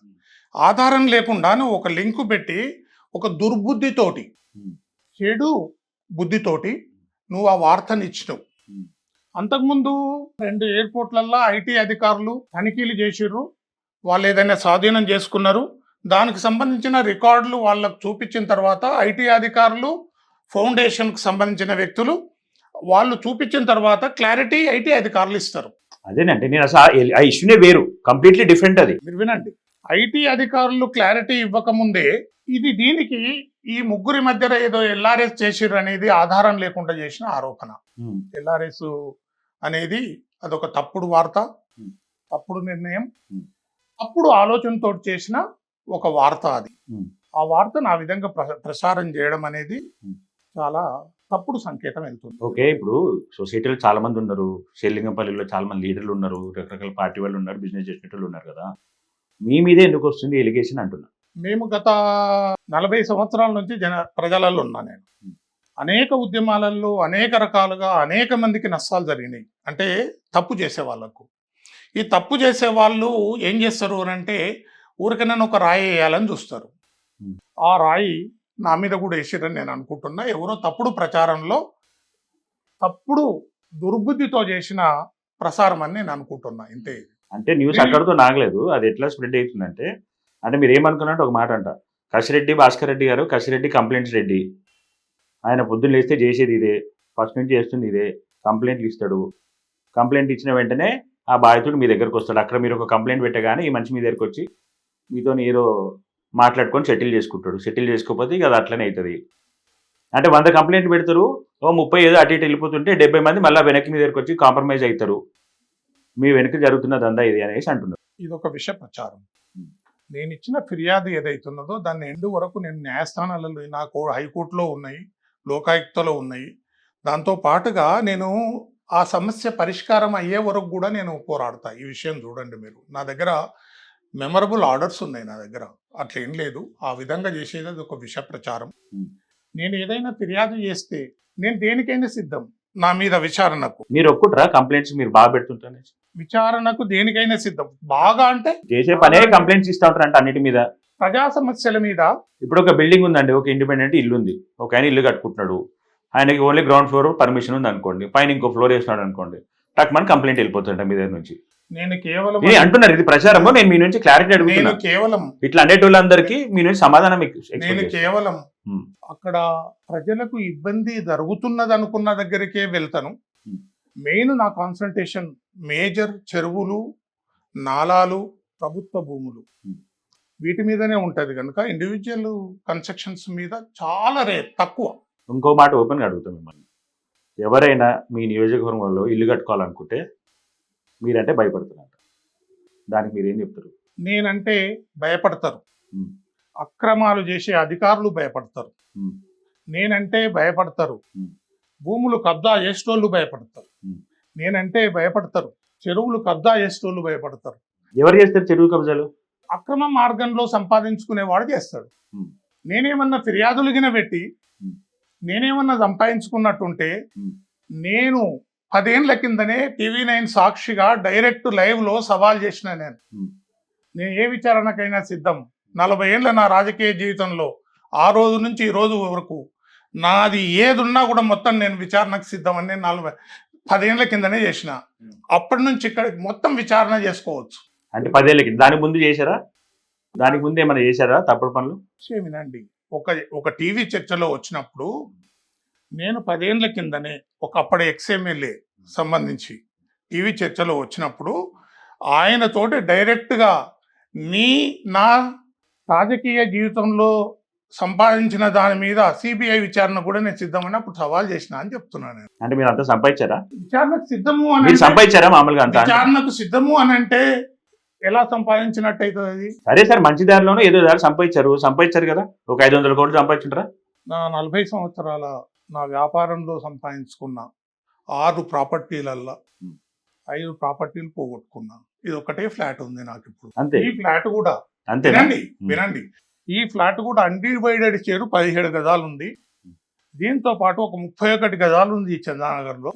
ఆధారం లేకుండా నువ్వు ఒక లింకు పెట్టి ఒక దుర్బుద్ధితోటి, చెడు బుద్ధితోటి నువ్వు ఆ వార్తని ఇచ్చినావు. అంతకుముందు 2 ఎయిర్పోర్ట్లల్లో ఐటీ అధికారులు తనిఖీలు చేసిర్రు, వాళ్ళు ఏదైనా స్వాధీనం చేసుకున్నారు. దానికి సంబంధించిన రికార్డులు వాళ్ళకు చూపించిన తర్వాత ఐటీ అధికారులు, ఫౌండేషన్కి సంబంధించిన వ్యక్తులు వాళ్ళు చూపించిన తర్వాత క్లారిటీ ఐటీ అధికారులు ఇస్తారు. అదేనండి, నేను అసలు ఆ ఇష్యూనే వేరు, కంప్లీట్లీ డిఫరెంట్ అది. మీరు వినండి, ఐటీ అధికారులు క్లారిటీ ఇవ్వకముందే ఇది దీనికి ఈ ముగ్గురి మధ్య ఏదో ఎల్ఆర్ఎస్ చేసిర్రు అనేది ఆధారం లేకుండా చేసిన ఆరోపణ. ఎల్ఆర్ఎస్ అనేది అదొక తప్పుడు వార్త, తప్పుడు నిర్ణయం, తప్పుడు ఆలోచనతో చేసిన ఒక వార్త అది. ఆ వార్తను ఆ విధంగా ప్రసారం చేయడం అనేది చాలా తప్పుడు సంకేతం వెళ్తుంది. ఓకే, ఇప్పుడు సొసైటీలో చాలా మంది ఉన్నారు, షేర్లింగంపల్లిలో చాలా మంది లీడర్లు ఉన్నారు, రకరకాల పార్టీ వాళ్ళు ఉన్నారు, బిజినెస్ చేసిన వాళ్ళు ఉన్నారు కదా, మీ మీదే ఎందుకు వస్తుంది ఎలిగేషన్ అంటున్నా? మేము గత 40 సంవత్సరాల నుంచి ప్రజలలో ఉన్నా నేను. అనేక ఉద్యమాలలో అనేక రకాలుగా అనేక మందికి నష్టాలు జరిగినాయి. అంటే తప్పు చేసే వాళ్ళకు. ఈ తప్పు చేసే వాళ్ళు ఏం చేస్తారు అని అంటే ఊరికైనా ఒక రాయి వేయాలని చూస్తారు. ఆ రాయి నా మీద కూడా వేసిరని నేను అనుకుంటున్నా. ఎవరో తప్పుడు ప్రచారంలో తప్పుడు దుర్బుద్ధితో చేసిన ప్రసారం అని నేను అనుకుంటున్నా. ఇంతే. అంటే న్యూస్ అక్కడితో నాగలేదు, అది ఎట్లా స్ప్రెడ్ అవుతుందంటే, అంటే మీరు ఏమనుకున్నట్టు ఒక మాట అంట, కసిరెడ్డి భాస్కర్ రెడ్డి గారు, కసిరెడ్డి కంప్లైంట్స్ రెడ్డి, ఆయన పొద్దున్న లేస్తే చేసేది ఇదే, ఫస్ట్ నుంచి చేస్తుంది ఇదే, కంప్లైంట్లు ఇస్తాడు, కంప్లైంట్ ఇచ్చిన వెంటనే ఆ బాధితుడు మీ దగ్గరకు వస్తాడు. అక్కడ మీరు ఒక కంప్లైంట్ పెట్టగానే ఈ మనిషి మీ దగ్గరకు వచ్చి మీతో ఏదో మాట్లాడుకొని సెటిల్ చేసుకుంటాడు. సెటిల్ చేసుకోకపోతే ఇక అది అట్లనే అవుతుంది. అంటే 100 కంప్లైంట్లు పెడతారు, 30 ఏదో అటు ఇటు వెళ్ళిపోతుంటే 70 మంది మళ్ళీ వెనక్కి మీ దగ్గరకు వచ్చి కాంప్రమైజ్ అవుతారు, మీ వెనక్కి జరుగుతున్న దందా ఇది అనేసి అంటున్నారు. ఇది ఒక విషయ ప్రచారం. నేను ఇచ్చిన ఫిర్యాదు ఏదైతున్నదో దాన్ని ఎండు వరకు నేను న్యాయస్థానాలలో, నాకు హైకోర్టులో ఉన్నాయి, లోకాయుక్తలో ఉన్నాయి. దాంతో పాటుగా నేను ఆ సమస్య పరిష్కారం అయ్యే వరకు కూడా నేను పోరాడతా. ఈ విషయం చూడండి మీరు, నా దగ్గర మెమరబుల్ ఆర్డర్స్ ఉన్నాయి నా దగ్గర, అట్లా ఏం లేదు. ఆ విధంగా చేసేది అది ఒక విష ప్రచారం. నేను ఏదైనా ఫిర్యాదు చేస్తే నేను దేనికైనా సిద్ధం. నా మీద విచారణకు మీరు ఒప్పుకుంటారా? కంప్లైంట్స్ మీరు బాగా పెడుతుంటారు, విచారణకు దేనికైనా సిద్ధం. బాగా అంటే చేసే పనే కంప్లైంట్స్ ఇస్తా ఉంటారు అంటే అన్నిటి మీద, ప్రజా సమస్యల మీద. ఇప్పుడు ఒక బిల్డింగ్ ఉందండి, ఒక ఇండిపెండెంట్ ఇల్లు ఉంది, ఒక ఆయన ఇల్లు కట్టుకుంటున్నాడు, ఆయనకి ఓన్లీ గ్రౌండ్ ఫ్లోర్ పర్మిషన్ ఉంది అనుకోండి, పైన ఇంకో ఫ్లోర్ వేస్తున్నాడు అనుకోండి, టక్ మన కంప్లైంట్ వెళ్ళిపోతుంట మీ దగ్గర నుంచి. నేను కేవలం అంటున్నారు ఇది ప్రచారము, నేను మీ నుంచి క్లారిటీ అడుగుతున్నాను. కేవలం ఇట్లా అనేటోళ్ళందరికీ మీ నుంచి సమాధానం. నేను కేవలం అక్కడ ప్రజలకు ఇబ్బంది జరుగుతున్నది అనుకున్న దగ్గరికే వెళ్తాను. మెయిన్ నా కాన్సన్ట్రేషన్ మేజర్ చెరువులు, నాలాలు, ప్రభుత్వ భూములు, వీటి మీదనే ఉంటది కనుక ఇండివిజువల్ కన్స్ట్రక్షన్స్ మీద చాలా తక్కువ. ఇంకో మాట ఓపెన్గా అడుగుతాం మిమ్మల్ని, ఎవరైనా మీ నియోజకవర్గంలో ఇల్లు కట్టుకోవాలనుకుంటే మీరంటే భయపడుతున్నారు, దానికి మీరేం చెప్తారు? నేనంటే భయపడతారు, అక్రమాలు చేసే అధికారులు భయపడతారు, నేనంటే భయపడతారు, భూములు కబ్జా చేసేటోళ్ళు భయపడతారు, నేనంటే భయపడతారు, చెరువులు కబ్జా చేసేటోళ్ళు భయపడతారు. ఎవరు చేస్తారు చెరువు కబ్జాలు? అక్రమ మార్గంలో సంపాదించుకునేవాడు చేస్తాడు. నేనేమన్నా ఫిర్యాదులు గిన పెట్టి నేనేమన్నా సంపాదించుకున్నట్టుంటే, నేను 10 ఏళ్ల కిందనే TV9 సాక్షిగా డైరెక్ట్ లైవ్ లో సవాల్ చేసిన నేను ఏ విచారణకైనా సిద్ధం. 40 ఏళ్ల నా రాజకీయ జీవితంలో ఆ రోజు నుంచి ఈ రోజు వరకు నాది ఏదున్నా కూడా మొత్తం నేను విచారణకు సిద్ధం అని 10 ఏళ్ల కిందనే చేసిన. అప్పటి నుంచి ఇక్కడికి మొత్తం విచారణ చేసుకోవచ్చు. అంటే 10 ఏళ్ళకి దానికి ముందు చేశారా? దానికి ముందు ఏమైనా చేశారా తప్పుడు పనులు? వినండి, ఒక టీవీ చర్చలో వచ్చినప్పుడు నేను 10 ఏళ్ల కిందనే అప్పటి ఎక్స్ఎమ్మెల్యే సంబంధించి టీవీ చర్చలో వచ్చినప్పుడు ఆయనతోటి డైరెక్ట్గా నా రాజకీయ జీవితంలో సంపాదించిన దాని మీద సిబిఐ విచారణ కూడా నేను సిద్ధమని అప్పుడు సవాల్ చేసిన అని చెప్తున్నాను. అంటే మీరు అంతా సంపాదించారా? విచారణకు సిద్ధము అని సంపాదించారా? మామూలుగా విచారణకు సిద్ధము అని అంటే ఎలా సంపాదించినట్టు అవుతుంది? సరే సార్, మంచి దారిలోనూ ఏదో దారి సంపాదించారు కదా, ఒక 500 కోట్లు సంపాదించుంటారా? నా 40 సంవత్సరాల నా వ్యాపారంలో సంపాదించుకున్న 6 ప్రాపర్టీలల్లో 5 ప్రాపర్టీలు పోగొట్టుకున్నా. ఇది ఒకటే ఫ్లాట్ ఉంది నాకు ఇప్పుడు. ఈ ఫ్లాట్ కూడా వినండి, ఈ ఫ్లాట్ కూడా అన్డివైడెడ్ షేరు 17 గజాలు ఉంది. దీంతో పాటు ఒక 31 గజాలు ఉంది చందానగర్ లో.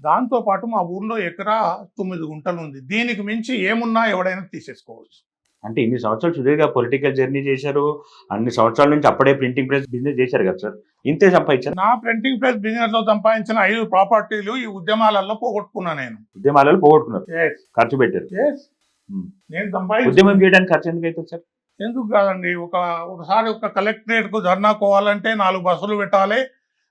దాంతో పాటు మా ఊర్లో ఎకరా 9 గుంటలు ఉంది. దీనికి మించి ఏమున్నా ఎవడైనా తీసేసుకోవచ్చు. అంటే ఇన్ని సంవత్సరాలు సుదీర్ఘ పొలిటికల్ జర్నీ చేశారు. అన్ని సంవత్సరాల నుంచి అప్పుడే ప్రింటింగ్ ప్రెస్ బిజినెస్ చేశారు కదా సార్. ఇంతే సంపాదించారు. నా ప్రింటింగ్ ప్రెస్ బిజినెస్ లో సంపాదించిన 5 ప్రాపర్టీలు ఈ ఉద్యమాలలో పోగొట్టుకున్నా నేను. ఉద్యమాలలో పోగొట్టుకున్నారు, Yes. ఖర్చు పెట్టారు. Yes. Hmm. నేను సంపాదించిన ఉద్యమం చేయడానికి ఖర్చు ఎందుకు అవుతుంది సార్? ఎందుకు కాదండి, ఒకసారి ఒక కలెక్టరేట్ కు ధర్నా పోవాలంటే 4 బస్సులు పెట్టాలి,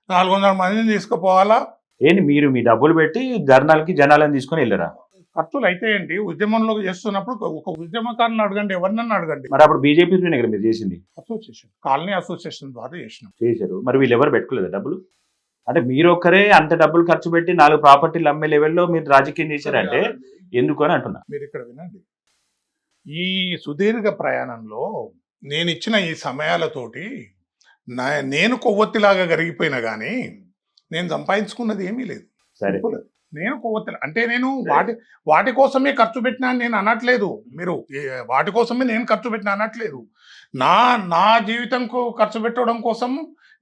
400 మందిని తీసుకుపోవాలా. ఏంటి మీరు మీ డబ్బులు పెట్టి ధర్నాలకి జనాలను తీసుకొని వెళ్ళారా? ఖర్చులు అయితే ఏంటి, ఉద్యమంలో చేస్తున్నప్పుడు ఒక ఉద్యమకారుని అడగండి, ఎవరినన్నా అడగండి. మరి అప్పుడు బీజేపీ కదా మీరు చేసింది. అసోసియేషన్, కాలనీ అసోసియేషన్ ద్వారా చేసినాం. చేశారు. మరి వీళ్ళు ఎవరు పెట్టుకోలేదా డబ్బులు? అంటే మీరు ఒక్కరే అంత డబ్బులు ఖర్చు పెట్టి 4 ప్రాపర్టీలు అమ్మే లెవెల్లో మీరు రాజకీయం చేశారంటే ఎందుకు అని అంటున్నా. మీరు ఇక్కడ వినండి, ఈ సుదీర్ఘ ప్రయాణంలో నేను ఇచ్చిన ఈ సమయాలతోటి నేను కొవ్వొత్తిలాగా కరిగిపోయినా కానీ నేను సంపాదించుకున్నది ఏమీ లేదు. సరే, సింపుల్. నేను కొవ్వొత్తి అంటే నేను వాటి కోసమే ఖర్చు పెట్టినా అని నేను అనట్లేదు. మీరు వాటి కోసమే నేను ఖర్చు పెట్టినా అనట్లేదు. నా జీవితంకు ఖర్చు పెట్టడం కోసం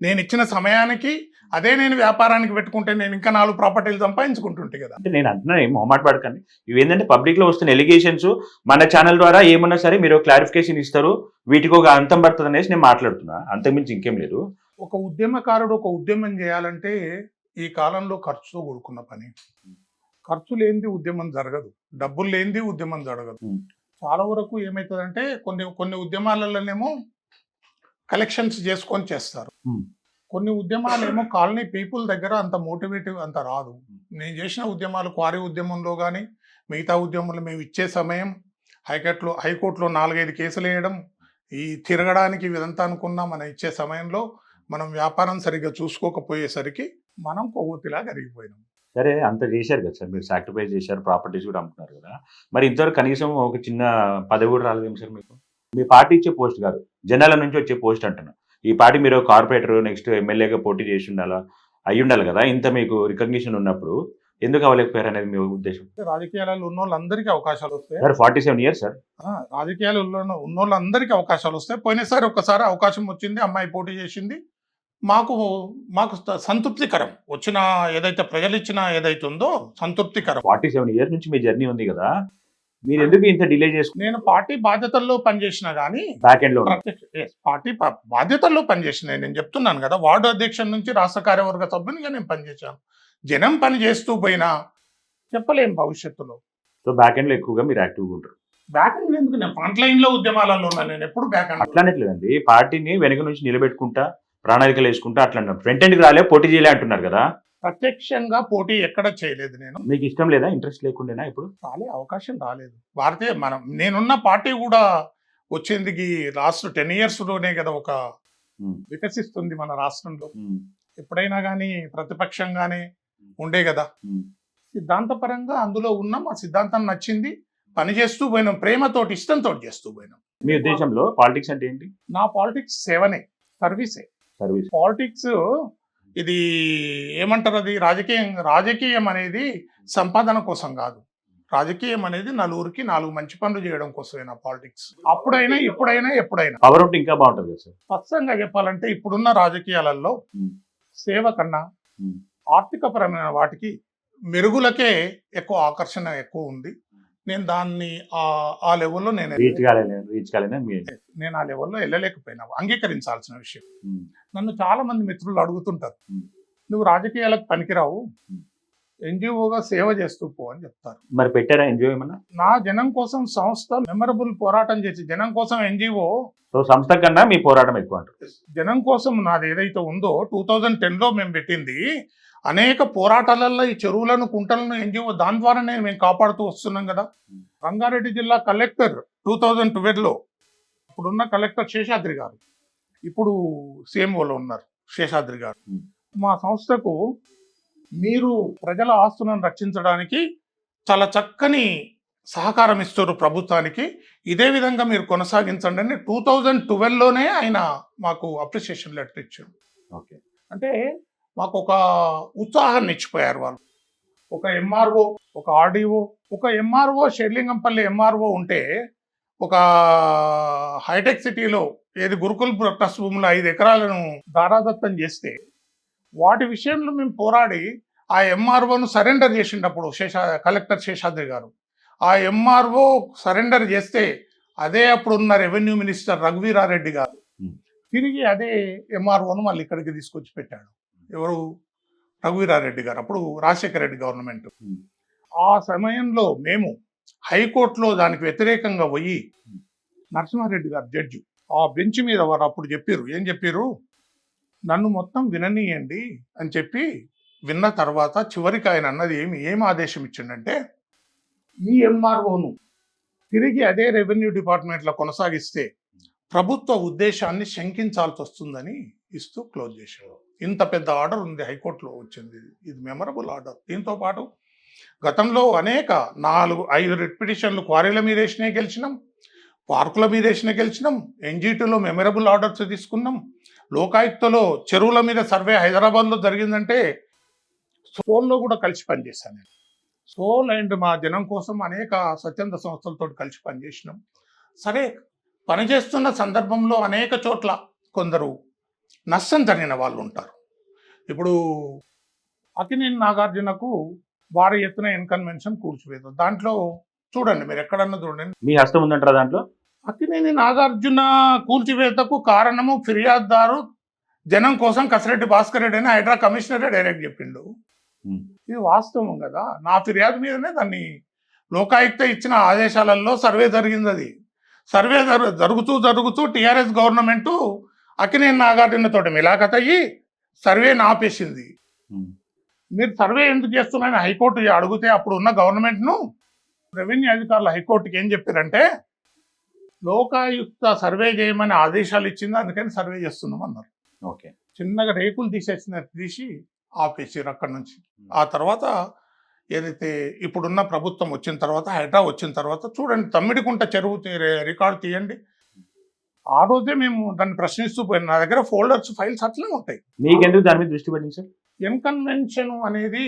నేను ఇచ్చిన సమయానికి అదే నేను వ్యాపారానికి పెట్టుకుంటే నేను ఇంకా 4 ప్రాపర్టీలు సంపాదించుకుంటుంటే కదా. అంటే నేను అంటున్నా, ఏం మొహమాట పడకండి. ఇవి ఏంటంటే పబ్లిక్ లో వస్తున్న ఎలిగేషన్స్, మన ఛానల్ ద్వారా ఏమన్నా సరే మీరు క్లారిఫికేషన్ ఇస్తారు, వీటికి ఒక అంతం పడుతుంది అనేసి నేను మాట్లాడుతున్నా, అంతకుమించి ఇంకేం లేదు. ఒక ఉద్యమకారుడు ఒక ఉద్యమం చేయాలంటే ఈ కాలంలో ఖర్చుతో కూడుకున్న పని. ఖర్చు లేనిది ఉద్యమం జరగదు, డబ్బులు లేనిది ఉద్యమం జరగదు. చాలా వరకు ఏమవుతుందంటే కొన్ని ఉద్యమాలలోనేమో కలెక్షన్స్ చేసుకొని చేస్తారు. కొన్ని ఉద్యమాలు ఏమో కాలనీ పీపుల్ దగ్గర అంత మోటివేటివ్ అంత రాదు. నేను చేసిన ఉద్యమాలు క్వారీ ఉద్యమంలో కానీ మిగతా ఉద్యమంలో మేము ఇచ్చే సమయం హైకోర్టులో 4-5 కేసులు వేయడం, ఈ తిరగడానికి ఇదంతా అనుకున్నా మనం ఇచ్చే సమయంలో మనం వ్యాపారం సరిగ్గా చూసుకోకపోయేసరికి మనం కొవ్వొత్తిలా కరిగిపోయినాం. సరే, అంత చేశారు కదా సార్, మీరు సాక్రిఫైస్ చేశారు, ప్రాపర్టీస్ కూడా అమ్ముతున్నారు కదా. మరి ఇంతవరకు కనీసం ఒక చిన్న పదవి కూడా రాలేదేం సార్ మీకు? మీ పార్టీ ఇచ్చే పోస్ట్ కాదు, జనాల నుంచి వచ్చే పోస్ట్ అంటున్నా. ఈ పార్టీ మీరు కార్పొరేటర్, నెక్స్ట్ ఎమ్మెల్యేగా పోటీ చేసి ఉండాలి కదా. ఇంత మీకు రికగ్నిషన్ ఉన్నప్పుడు ఎందుకు అవ్వలేకపోయారు అనేది మీ ఉద్దేశం? రాజకీయాలలో ఉన్న వాళ్ళందరికీ అవకాశాలు వస్తాయి సార్. 47 years sir. రాజకీయాలలో ఉన్న వాళ్ళందరికీ అవకాశాలు వస్తాయి. పోయినసారి ఒక్కసారి అవకాశం వచ్చింది, అమ్మాయి పోటీ చేసింది, మాకు సంతృప్తికరం. వచ్చిన ఏదైతే ప్రజలు ఇచ్చిన ఏదైతే ఉందో సంతృప్తికరం. 47 years నుంచి మీ జర్నీ ఉంది కదా, మీరు ఎందుకు ఇంత డిలే చేసుకున్నారు? నేను పార్టీ బాధ్యతల్లో పనిచేసిన కానీ బ్యాక్ ఎండ్ లో పార్టీ బాధ్యతల్లో పనిచేసిన, నేను చెప్తున్నాను కదా, వార్డు అధ్యక్షుల నుంచి రాష్ట్ర కార్యవర్గ సభ్యునిగా నేను పనిచేశాను. జనం పని చేస్తూ పోయినా చెప్పలేం భవిష్యత్తులో. సో బ్యాక్ ఎండ్ లో ఎక్కువగా మీరు యాక్టివ్గా ఉంటారు. బ్యాక్ ఎండ్ ఎందుకు, నేను ఫ్రంట్ లైన్ లో ఉద్యమాలలో ఉన్నాను. నేను ఎప్పుడు బ్యాక్ ఎండ్ అట్లానట్లేదండి, పార్టీని వెనక నుంచి నిలబెట్టుకుంటా ప్రణాళికలు వేసుకుంటా అట్లా ఫ్రంట్ ఎండ్కి రాలే, పోటీ చేయలే అంటున్నారు కదా. ప్రత్యక్షంగా పోటీ ఎక్కడ చేయలేదు నేను. మీకు ఇష్టం లేదా, ఇంట్రెస్ట్ లేకుండా ఇప్పుడు అవకాశం రాలేదు. నేనున్న పార్టీ కూడా వచ్చేందుకు లాస్ట్ 10 years లోనే కదా ఒక వికసిస్తుంది మన రాష్ట్రంలో. ఎప్పుడైనా కానీ ప్రతిపక్షంగానే ఉండే కదా. సిద్ధాంతపరంగా అందులో ఉన్నాం, ఆ సిద్ధాంతం నచ్చింది, పని చేస్తూ పోయినాం, ప్రేమతోటి ఇష్టంతో చేస్తూ పోయినాం. మీ ఉద్దేశంలో పాలిటిక్స్ అంటే ఏంటి? నా పాలిటిక్స్ సేవనే, సర్వీసే. పాలిటిక్స్ ఇది ఏమంటారు, అది రాజకీయం అనేది సంపాదన కోసం కాదు. రాజకీయం అనేది నలుగురికి 4 మంచి పనులు చేయడం కోసమే నా పాలిటిక్స్. అప్పుడైనా ఇప్పుడైనా ఎప్పుడైనా. పవర్ ఉంటే ఇంకా బాగుంటుంది కదా సార్. స్పష్టంగా చెప్పాలంటే ఇప్పుడున్న రాజకీయాలలో సేవ కన్నా ఆర్థికపరమైన వాటికి మెరుగులకే ఎక్కువ ఆకర్షణ ఎక్కువ ఉంది. నేను దాన్ని ఆ లెవెల్లో నేను ఆ లెవెల్లో వెళ్ళలేకపోయినా, అంగీకరించాల్సిన విషయం. నన్ను చాలా మంది మిత్రులు అడుగుతుంటారు, నువ్వు రాజకీయాలకు పనికిరావు, ఎన్జిఓగా సేవ చేస్తూ పో అని చెప్తారు. మరి పెట్టారా ఎన్జిఓ ఏమన్నా? నా జనం కోసం సంస్థ మెమరబుల్ పోరాటం చేసి, జనం కోసం ఎన్జిఓ సంస్థ కన్నా మీ పోరాటం ఎక్కువ అంటారు. జనం కోసం నాది ఏదైతే ఉందో 2010లో మేము పెట్టింది, అనేక పోరాటాలలో ఈ చెరువులను కుంటలను ఎన్జిఓ దాని ద్వారానే మేము కాపాడుతూ వస్తున్నాం కదా. రంగారెడ్డి జిల్లా కలెక్టర్ 2012లో ఇప్పుడున్న కలెక్టర్ శేషాద్రి గారు, ఇప్పుడు సిఎంఓలో ఉన్నారు శేషాద్రి గారు, మా సంస్థకు మీరు ప్రజల ఆస్తులను రక్షించడానికి చాలా చక్కని సహకారం ఇస్తారు ప్రభుత్వానికి, ఇదే విధంగా మీరు కొనసాగించండి అని 2012లోనే ఆయన మాకు అప్రిసియేషన్ లెటర్ ఇచ్చారు. ఓకే, అంటే మాకు ఒక ఉత్సాహాన్ని ఇచ్చిపోయారు వాళ్ళు. ఒక ఎంఆర్ఓ, ఒక ఆర్డీఓ, ఒక ఎంఆర్ఓ షెర్లింగంపల్లి ఎంఆర్ఓ ఉంటే, ఒక హైటెక్ సిటీలో ఏది గురుకుల్ ట్రస్ట్ భూములు 5 ఎకరాలను దారాదత్తం చేస్తే, వాటి విషయంలో మేము పోరాడి ఆ ఎంఆర్ఓను సరెండర్ చేసినప్పుడు కలెక్టర్ శేషాద్రి గారు ఆ ఎంఆర్ఓ సరెండర్ చేస్తే అదే అప్పుడున్న రెవెన్యూ మినిస్టర్ రఘువీరారెడ్డి గారు Hmm. తిరిగి అదే ఎంఆర్ఓను మళ్ళీ ఇక్కడికి తీసుకొచ్చి పెట్టాడు. ఎవరు? రఘువీరారెడ్డి గారు, అప్పుడు రాజశేఖర రెడ్డి గవర్నమెంట్. Hmm. ఆ సమయంలో మేము హైకోర్టులో దానికి వ్యతిరేకంగా పోయి నరసింహారెడ్డి గారు జడ్జి ఆ బెంచ్ మీద వారు అప్పుడు చెప్పారు, ఏం చెప్పారు, నన్ను మొత్తం విననీయండి అని చెప్పి విన్న తర్వాత చివరికి ఆయన అన్నది ఏం ఆదేశం ఇచ్చిండంటే ఈ ఎంఆర్ఓను తిరిగి అదే రెవెన్యూ డిపార్ట్మెంట్లో కొనసాగిస్తే ప్రభుత్వ ఉద్దేశాన్ని శంకించాల్సి వస్తుందని ఇస్తూ క్లోజ్ చేశారు. ఇంత పెద్ద ఆర్డర్ ఉంది, హైకోర్టులో వచ్చింది. ఇది మెమరబుల్ ఆర్డర్. దీంతో పాటు గతంలో అనేక 4-5 రిట్ పిటిషన్లు క్వారీల మీద వేసినే గెలిచినాం, పార్కుల మీద వేసినే గెలిచినాం, ఎన్జిటిలో మెమరబుల్ ఆర్డర్స్ తీసుకున్నాం, లోకాయుక్తలో చెరువుల మీద సర్వే హైదరాబాద్లో జరిగిందంటే సోల్లో కూడా కలిసి పనిచేశాను నేను. సోల్ అండ్ మా జనం కోసం అనేక స్వచ్ఛంద సంస్థలతో కలిసి పనిచేసినాం. సరే, పనిచేస్తున్న సందర్భంలో అనేక చోట్ల కొందరు నష్టం జరిగిన వాళ్ళు ఉంటారు. ఇప్పుడు అక్కినేని నాగార్జునకు భారీ ఎత్తున ఇన్కన్వెన్షన్ కూల్చివేత, దాంట్లో చూడండి, మీరు ఎక్కడన్నా చూడండి, మీ హస్తం ఉందంటారా దాంట్లో? అక్కినేని నాగార్జున కూల్చివేతకు కారణము ఫిర్యాదుదారు జనం కోసం కసిరెడ్డి భాస్కర్ రెడ్డి అని హైడ్రా కమిషనరే డైరెక్ట్ చెప్పిండు. ఇది వాస్తవం కదా. నా ఫిర్యాదు మీదనే దాన్ని లోకాయుక్త ఇచ్చిన ఆదేశాలలో సర్వే జరిగింది. అది సర్వే జరుగుతూ టీఆర్ఎస్ గవర్నమెంట్ అక్కినేని నాగార్జునతో మిలాఖత్ అయ్యి సర్వేని ఆపేసింది. మీరు సర్వే ఎందుకు చేస్తున్నారని హైకోర్టు అడిగితే అప్పుడు ఉన్న గవర్నమెంట్ను రెవెన్యూ అధికారులు హైకోర్టుకి ఏం చెప్పారంటే లోకాయుక్త సర్వే చేయమని ఆదేశాలు ఇచ్చింది, అందుకని సర్వే చేస్తున్నాం అన్నారు. ఓకే, చిన్నగా రేకులు తీసి ఆపేసారు అక్కడి నుంచి. ఆ తర్వాత ఏదైతే ఇప్పుడున్న ప్రభుత్వం వచ్చిన తర్వాత, హైడ్రా వచ్చిన తర్వాత చూడండి, తమ్మిడికుంట చెరువు రికార్డు తీయండి. ఆ రోజే మేము దాన్ని ప్రశ్నిస్తూ పోయిన నా దగ్గర ఫోల్డర్స్ ఫైల్స్ అట్లనే ఉంటాయి. మీకెందుకు దాని మీద దృష్టి పెట్టింది సార్? ఇన్కన్వెన్షన్ అనేది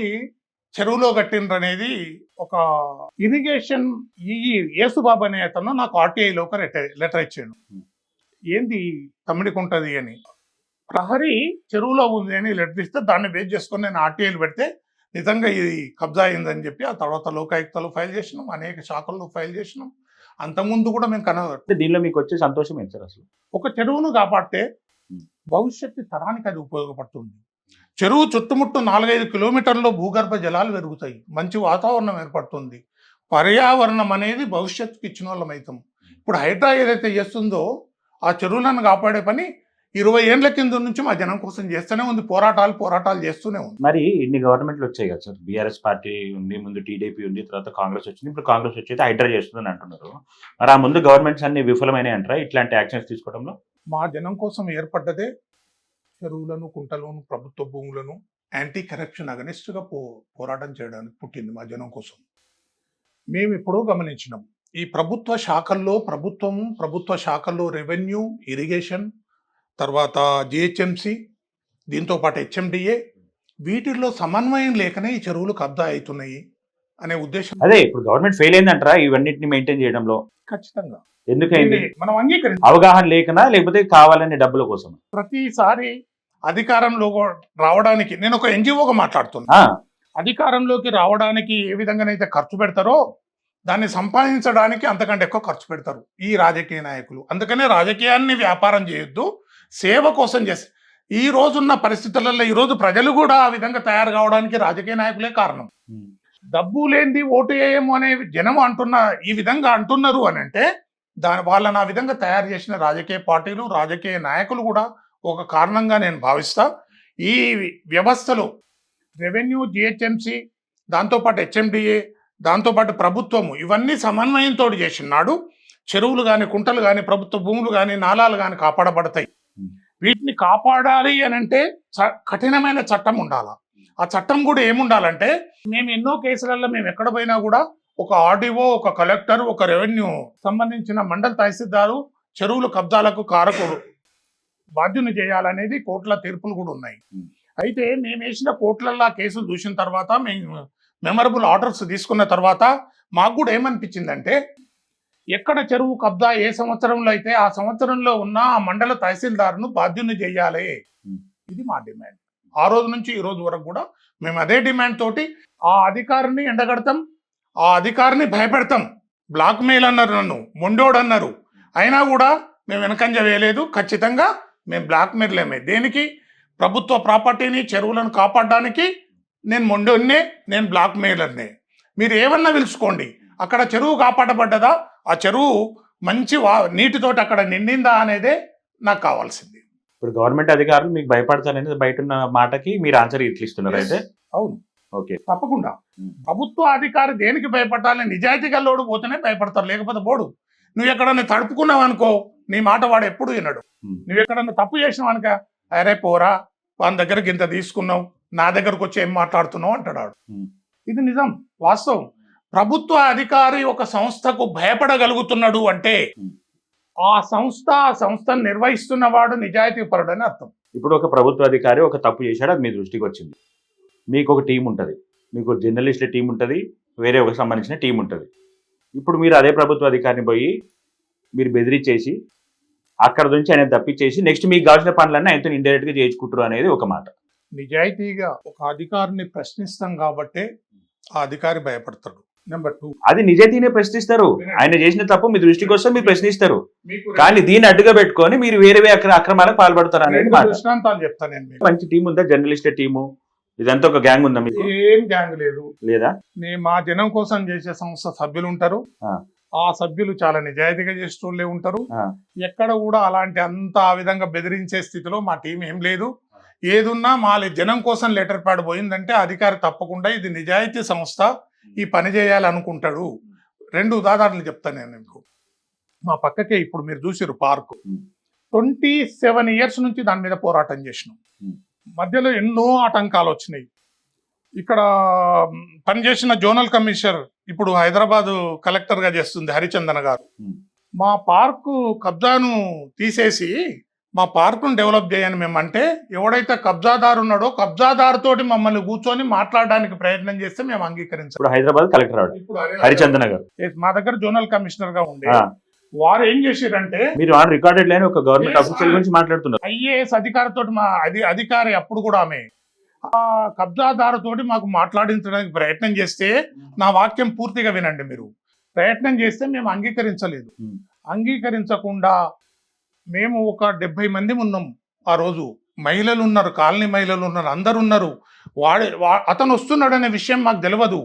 చెరువులో కట్టిండ్రు అనేది ఒక ఇరిగేషన్ యేసుబాబు అనే అతను నాకు ఆర్టీఐలో ఒక లెటర్ ఇచ్చాడు. ఏంది తమ్మిడికుంటది అని, ప్రహరీ చెరువులో ఉంది అని లెటర్ ఇస్తే దాన్ని బేస్ చేసుకొని నేను ఆర్టీఐలు పెడితే నిజంగా ఇది కబ్జా అయిందని చెప్పి ఆ తర్వాత లోకాయుక్తలు ఫైల్ చేసినాం, అనేక శాఖల్లో ఫైల్ చేసినాం. అంతకుముందు కూడా మేము అంటే దీనిలో మీకు వచ్చే సంతోషం ఏంటి సార్? అసలు ఒక చెరువును కాపాడితే భవిష్యత్తు తరానికి అది ఉపయోగపడుతుంది. చెరువు చుట్టుముట్టు 4-5 కిలోమీటర్లలో భూగర్భ జలాలు పెరుగుతాయి, మంచి వాతావరణం ఏర్పడుతుంది. పర్యావరణం అనేది భవిష్యత్తుకి ఇచ్చిన వాళ్ళం అవుతాం. ఇప్పుడు హైడ్రా ఏదైతే చేస్తుందో ఆ చెరువులను కాపాడే పని 20 ఏళ్ల కింద నుంచి మా జనం కోసం చేస్తూనే ఉంది, పోరాటాలు చేస్తూనే ఉంది. మరి ఇన్ని గవర్నమెంట్లు వచ్చాయి కదా సార్, బీఆర్ఎస్ పార్టీ ఉంది, ముందు టీడీపీ ఉంది, తర్వాత కాంగ్రెస్ వచ్చింది, ఇప్పుడు కాంగ్రెస్ వచ్చి హైడ్రా చేస్తుందని అంటున్నారు. మరి ఆ ముందు గవర్నమెంట్స్ అన్ని విఫలమైనాయి అంటారా ఇట్లాంటి యాక్షన్స్ తీసుకోవడంలో? మా జనం కోసం ఏర్పడ్డదే చెరువులను, కుంటలను, ప్రభుత్వ భూములను యాంటీ కరప్షన్ అగనిస్ట్గా పోరాటం చేయడానికి పుట్టింది మా జనం కోసం. మేము ఎప్పుడో గమనించినాం, ఈ ప్రభుత్వ శాఖల్లో రెవెన్యూ, ఇరిగేషన్, తర్వాత జిహెచ్ఎంసి, దీంతో పాటు హెచ్ఎండిఏ, వీటిల్లో సమన్వయం లేకనే ఈ చెరువులు కబ్జా అవుతున్నాయి అనే ఉద్దేశం. అదే ఇప్పుడు గవర్నమెంట్ ఫెయిల్ అయిందంటారా ఇవన్నిటిని మెయింటైన్ చేయడంలో? ఖచ్చితంగా. ఎందుకైంది? మనం అంగీకరించాలి. అవగాహన లేకనా, లేకపోతే కావాలనే డబ్బుల కోసం? ప్రతిసారి అధికారంలో రావడానికి, నేను ఒక ఎన్జిఓగా మాట్లాడుతున్నా, అధికారంలోకి రావడానికి ఏ విధంగానైతే ఖర్చు పెడతారో దాన్ని సంపాదించడానికి అంతకంటే ఎక్కువ ఖర్చు పెడతారు ఈ రాజకీయ నాయకులు. అందుకనే రాజకీయాన్ని వ్యాపారం చేయొద్దు, సేవ కోసం చేసి ఈ రోజున్న పరిస్థితులలో ఈరోజు ప్రజలు కూడా ఆ విధంగా తయారు కావడానికి రాజకీయ నాయకులే కారణం. డబ్బు లేనిది ఓటు వేయము అనే జనం ఈ విధంగా అంటున్నారు అని అంటే వాళ్ళని ఆ విధంగా తయారు చేసిన రాజకీయ పార్టీలు, రాజకీయ నాయకులు కూడా ఒక కారణంగా నేను భావిస్తా. ఈ వ్యవస్థలో రెవెన్యూ, జిహెచ్ఎంసి, దాంతోపాటు హెచ్ఎండిఏ, దాంతోపాటు ప్రభుత్వము ఇవన్నీ సమన్వయంతో చేసినాడు చెరువులు కానీ, కుంటలు కానీ, ప్రభుత్వ భూములు కానీ, నాలాలు కానీ కాపాడబడతాయి. వీటిని కాపాడాలి అని అంటే కఠినమైన చట్టం ఉండాలి. ఆ చట్టం కూడా ఏముండాలంటే, మేము ఎన్నో కేసులలో మేము ఎక్కడ పోయినా కూడా ఒక ఆర్డీఓ, ఒక కలెక్టర్, ఒక రెవెన్యూ సంబంధించిన మండల తహసీల్దారు చెరువుల కబ్జాలకు కారకుడు బాధ్యుని చేయాలనేది కోర్టుల తీర్పులు కూడా ఉన్నాయి. అయితే మేము వేసిన కోర్టులలో కేసులు చూసిన తర్వాత, మేము మెమరబుల్ ఆర్డర్స్ తీసుకున్న తర్వాత మాకు కూడా ఏమనిపించిందంటే, ఎక్కడ చెరువు కబ్జా ఏ సంవత్సరంలో అయితే ఆ సంవత్సరంలో ఉన్న ఆ మండల తహసీల్దార్ను బాధ్యుని చేయాలి. ఇది మా డిమాండ్. ఆ రోజు నుంచి ఈ రోజు వరకు కూడా మేము అదే డిమాండ్ తోటి ఆ అధికారిని ఎండగడతాం, ఆ అధికారిని భయపెడతాం. బ్లాక్ మెయిల్ అన్నారు, నన్ను మొండోడు అన్నారు, అయినా కూడా మేము వెనకంజ వేయలేదు. ఖచ్చితంగా మేము బ్లాక్ మెయిల్లేమే. దేనికి? ప్రభుత్వ ప్రాపర్టీని, చెరువులను కాపాడడానికి నేను మొండోన్నే, నేను బ్లాక్ మెయిలర్నే. మీరు ఏమన్నా పిలుచుకోండి, అక్కడ చెరువు కాపాడబడ్డదా, ఆ చెరువు మంచి నీటితోటి అక్కడ నిండిందా అనేదే నాకు కావాల్సింది. ఇప్పుడు గవర్నమెంట్ అధికారులు మీకు భయపడతారనేది బయట ఉన్న మాటకి మీరు ఆన్సర్ ఇట్లా ఇస్తున్నారు అయితే. అవును, ఓకే. తప్పకుండా. ప్రభుత్వ అధికారి దేనికి భయపడాలి? నిజాయితీ గల్లోడు పోతేనే భయపడతారు, లేకపోతే పోడు. నువ్వు ఎక్కడన్నా తడుపుకున్నావు అనుకో, నీ మాట వాడు ఎప్పుడు వినడు. నువ్వు ఎక్కడన్నా తప్పు చేసినావు అనుక, అరే పోరా, వాని దగ్గరకు ఇంత తీసుకున్నావు, నా దగ్గరకు వచ్చి ఏం మాట్లాడుతున్నావు అంటాడు. ఇది నిజం, వాస్తవం. ప్రభుత్వ అధికారి ఒక సంస్థకు భయపడగలుగుతున్నాడు అంటే ఆ సంస్థను నిర్వహిస్తున్న వాడు నిజాయితీ పరుడని అర్థం. ఇప్పుడు ఒక ప్రభుత్వ అధికారి ఒక తప్పు చేశాడు, అది మీ దృష్టికి వచ్చింది. మీకు ఒక టీం ఉంటుంది, మీకు జర్నలిస్టుల టీం ఉంటుంది, వేరే ఒక సంబంధించిన టీం ఉంటుంది. ఇప్పుడు మీరు అదే ప్రభుత్వ అధికారిని పోయి మీరు బెదిరించేసి అక్కడ నుంచి ఆయన తప్పించేసి నెక్స్ట్ మీకు కావాల్సిన పనులన్నీ ఆయనతో ఇండైరెక్ట్గా చేయించుకుంటారు అనేది ఒక మాట. నిజాయితీగా ఒక అధికారిని ప్రశ్నిస్తాం కాబట్టే ఆ అధికారి భయపడతాడు. నెంబర్ 2, అది నిజాయితీనే ప్రశ్నిస్తారు. ఆయన చేసిన తప్పు మీ దృష్టికి వస్తే మీరు ప్రశ్నిస్తారు, కానీ దీన్ని అడ్డుగా పెట్టుకొని మీరు వేరే అక్రమాలకు పాల్పడతారు అనేది మాట. దృష్టాంతాలు చెప్తాను నేను. మంచి టీం ఉందా? జర్నలిస్టుల టీము ఇదంతా ఒక గ్యాంగ్ ఉందా మీకు? ఏం గ్యాంగ్ లేదు. లేదా? మా జనం కోసం చేసే సంస్థ సభ్యులు ఉంటారు, ఆ సభ్యులు చాలా నిజాయితీగా చేసేటోళ్ళే ఉంటారు. ఎక్కడ కూడా అలాంటి ఆ విధంగా బెదిరించే స్థితిలో మా టీం ఏం లేదు. ఏదున్నా మా జనం కోసం లెటర్ ప్యాడ్ పోయిందంటే అధికారి తప్పకుండా ఇది నిజాయితీ సంస్థ, ఈ పని చేయాలనుకుంటాడు. 2 ఉదాహరణలు చెప్తాను నేను మీకు. మా పక్కకే ఇప్పుడు మీరు చూసారు పార్కు, 27 years నుంచి దాని మీద పోరాటం చేసినాం. మధ్యలో ఎన్నో ఆటంకాలు వచ్చినాయి. ఇక్కడ పనిచేసిన జోనల్ కమిషనర్ ఇప్పుడు హైదరాబాద్ కలెక్టర్గా చేస్తుంది హరిచందన గారు. మా పార్కు కబ్జాను తీసేసి మా పార్కును డెవలప్ చేయని మేమంటే, ఎవడైతే కబ్జాదారు ఉన్నాడో కబ్జాదారుతోటి మమ్మల్ని కూర్చొని మాట్లాడడానికి ప్రయత్నం చేస్తే మేము అంగీకరించాం. ఇప్పుడు హైదరాబాద్ కలెక్టర్ హరిచందన గారు మా దగ్గర జోనల్ కమిషనర్ గా ఉండే వారు ఏం చేశారంటే, మీరు రికార్డెడ్ లైన్ ఒక గవర్నమెంట్ ఆఫీసర్ గురించి మాట్లాడుతున్నారు. ఐఏఎస్ అధికారితో మా అధికారి అప్పుడు కూడా ఆమె ఆ కబ్జాదారుతోటి మాకు మాట్లాడించడానికి ప్రయత్నం చేస్తే, నా వాక్యం పూర్తిగా వినండి మీరు, ప్రయత్నం చేస్తే మేము అంగీకరించలేదు. అంగీకరించకుండా మేము ఒక 70 మంది ఉన్నాం ఆ రోజు. మహిళలు ఉన్నారు, కాలనీ మహిళలు ఉన్నారు, అందరు ఉన్నారు. అతను వస్తున్నాడనే విషయం మాకు తెలియదు.